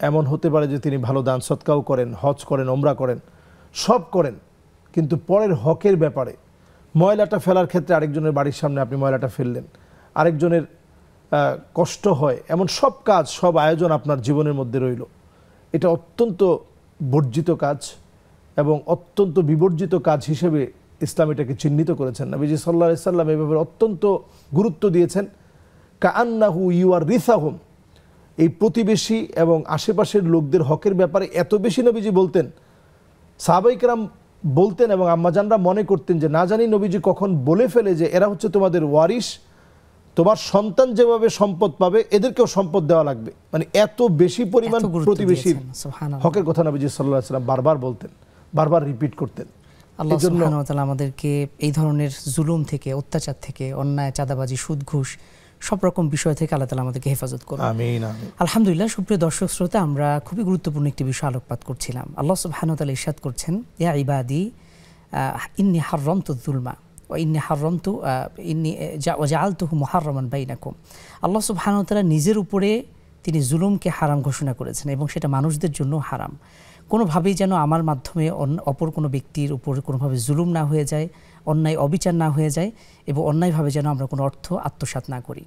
এমন হতে পারে যে তিনি ভালো দান সদকাও করেন, হজ করেন, ওমরা করেন, সব করেন, কিন্তু পরের হকের ব্যাপারে ময়লাটা ফেলার ক্ষেত্রে আরেকজনের বাড়ির সামনে আপনি ময়লাটা ফেললেন, আরেকজনের কষ্ট হয়, এমন সব কাজ, সব আয়োজন আপনার জীবনের মধ্যে রইল। এটা অত্যন্ত বর্জিত কাজ এবং অত্যন্ত বিবর্জিত কাজ হিসেবে ইসলাম এটাকে চিহ্নিত করেছেন। নবীজি সাল্লাল্লাহু আলাইহি সাল্লাম এই ব্যাপারে অত্যন্ত গুরুত্ব দিয়েছেন। কাআন্নাহু ইউয়ারিসাহুম, এই প্রতিবেশী এবং আশেপাশের লোকদের হকের ব্যাপারে এত বেশি নবীজি বলতেন, সাহাবায়ে কেরাম বলতেন এবং আম্মাজানরা মনে করতেন যে না জানি নবীজি কখন বলে ফেলে যে এরা হচ্ছে তোমাদের ওয়ারিস, তোমার সন্তান যেভাবে সম্পদ পাবে এদেরকেও সম্পদ দেওয়া লাগবে। মানে এত বেশি পরিমাণ প্রতিবেশীর হকের কথা নবীজি সাল্লাল্লাহু আলাইহি সাল্লাম বারবার বলতেন, বারবার রিপিট করতেন। আল্লাহ সুবহানাহু ওয়া তাআলা আমাদেরকে এই ধরনের জুলুম থেকে, অত্যাচার থেকে, অন্যায়, চাঁদাবাজি, সুদ, ঘুষ সব রকম বিষয় থেকে আল্লাহ তাআলা আমাদেরকে হেফাজত করুন। আমিন আমিন। আলহামদুলিল্লাহ। সুপ্রিয় দর্শক শ্রোতা, আমরা খুবই গুরুত্বপূর্ণ একটি বিষয় আলোকপাত করছিলাম। আল্লাহ সুবহানাহু ওয়া তাআলা ইরশাদ করছেন, ইয়া ইবাদি ইন্নী হাররামতু যুলমা ওয়া ইন্নী হাররামতু ইন্নী জাআলতুহু মুহাররামান বাইনাকুম। আল্লাহ সুবহানাহু ওয়া তাআলা নিজের উপরে তিনি জুলুমকে হারাম ঘোষণা করেছেন এবং সেটা মানুষদের জন্য হারাম। কোনোভাবেই যেন আমার মাধ্যমে অপর কোনো ব্যক্তির উপর কোনোভাবে জুলুম না হয়ে যায়, অন্যায় অবিচার না হয়ে যায় এবং অন্যায়ভাবে যেন আমরা কোনো অর্থ আত্মসাৎ না করি।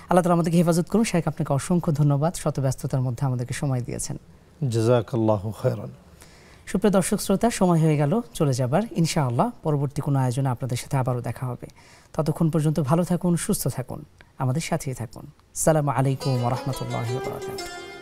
আল্লাহ তাআলা আমাদেরকে হেফাজত করুন। শেখ, আপনাকে অসংখ্য ধন্যবাদ, শত ব্যস্ততার মধ্যে আমাদেরকে সময় দিয়েছেন। জাযাকাল্লাহু খায়রান। সুপ্রিয় দর্শক শ্রোতা, সময় হয়ে গেল চলে যাবার। ইনশাআল্লাহ পরবর্তী কোনো আয়োজনে আপনাদের সাথে আবারও দেখা হবে। ততক্ষণ পর্যন্ত ভালো থাকুন, সুস্থ থাকুন, আমাদের সাথেই থাকুন। আসসালামু আলাইকুম ওয়া রাহমাতুল্লাহি ওয়া বারাকাতুহু।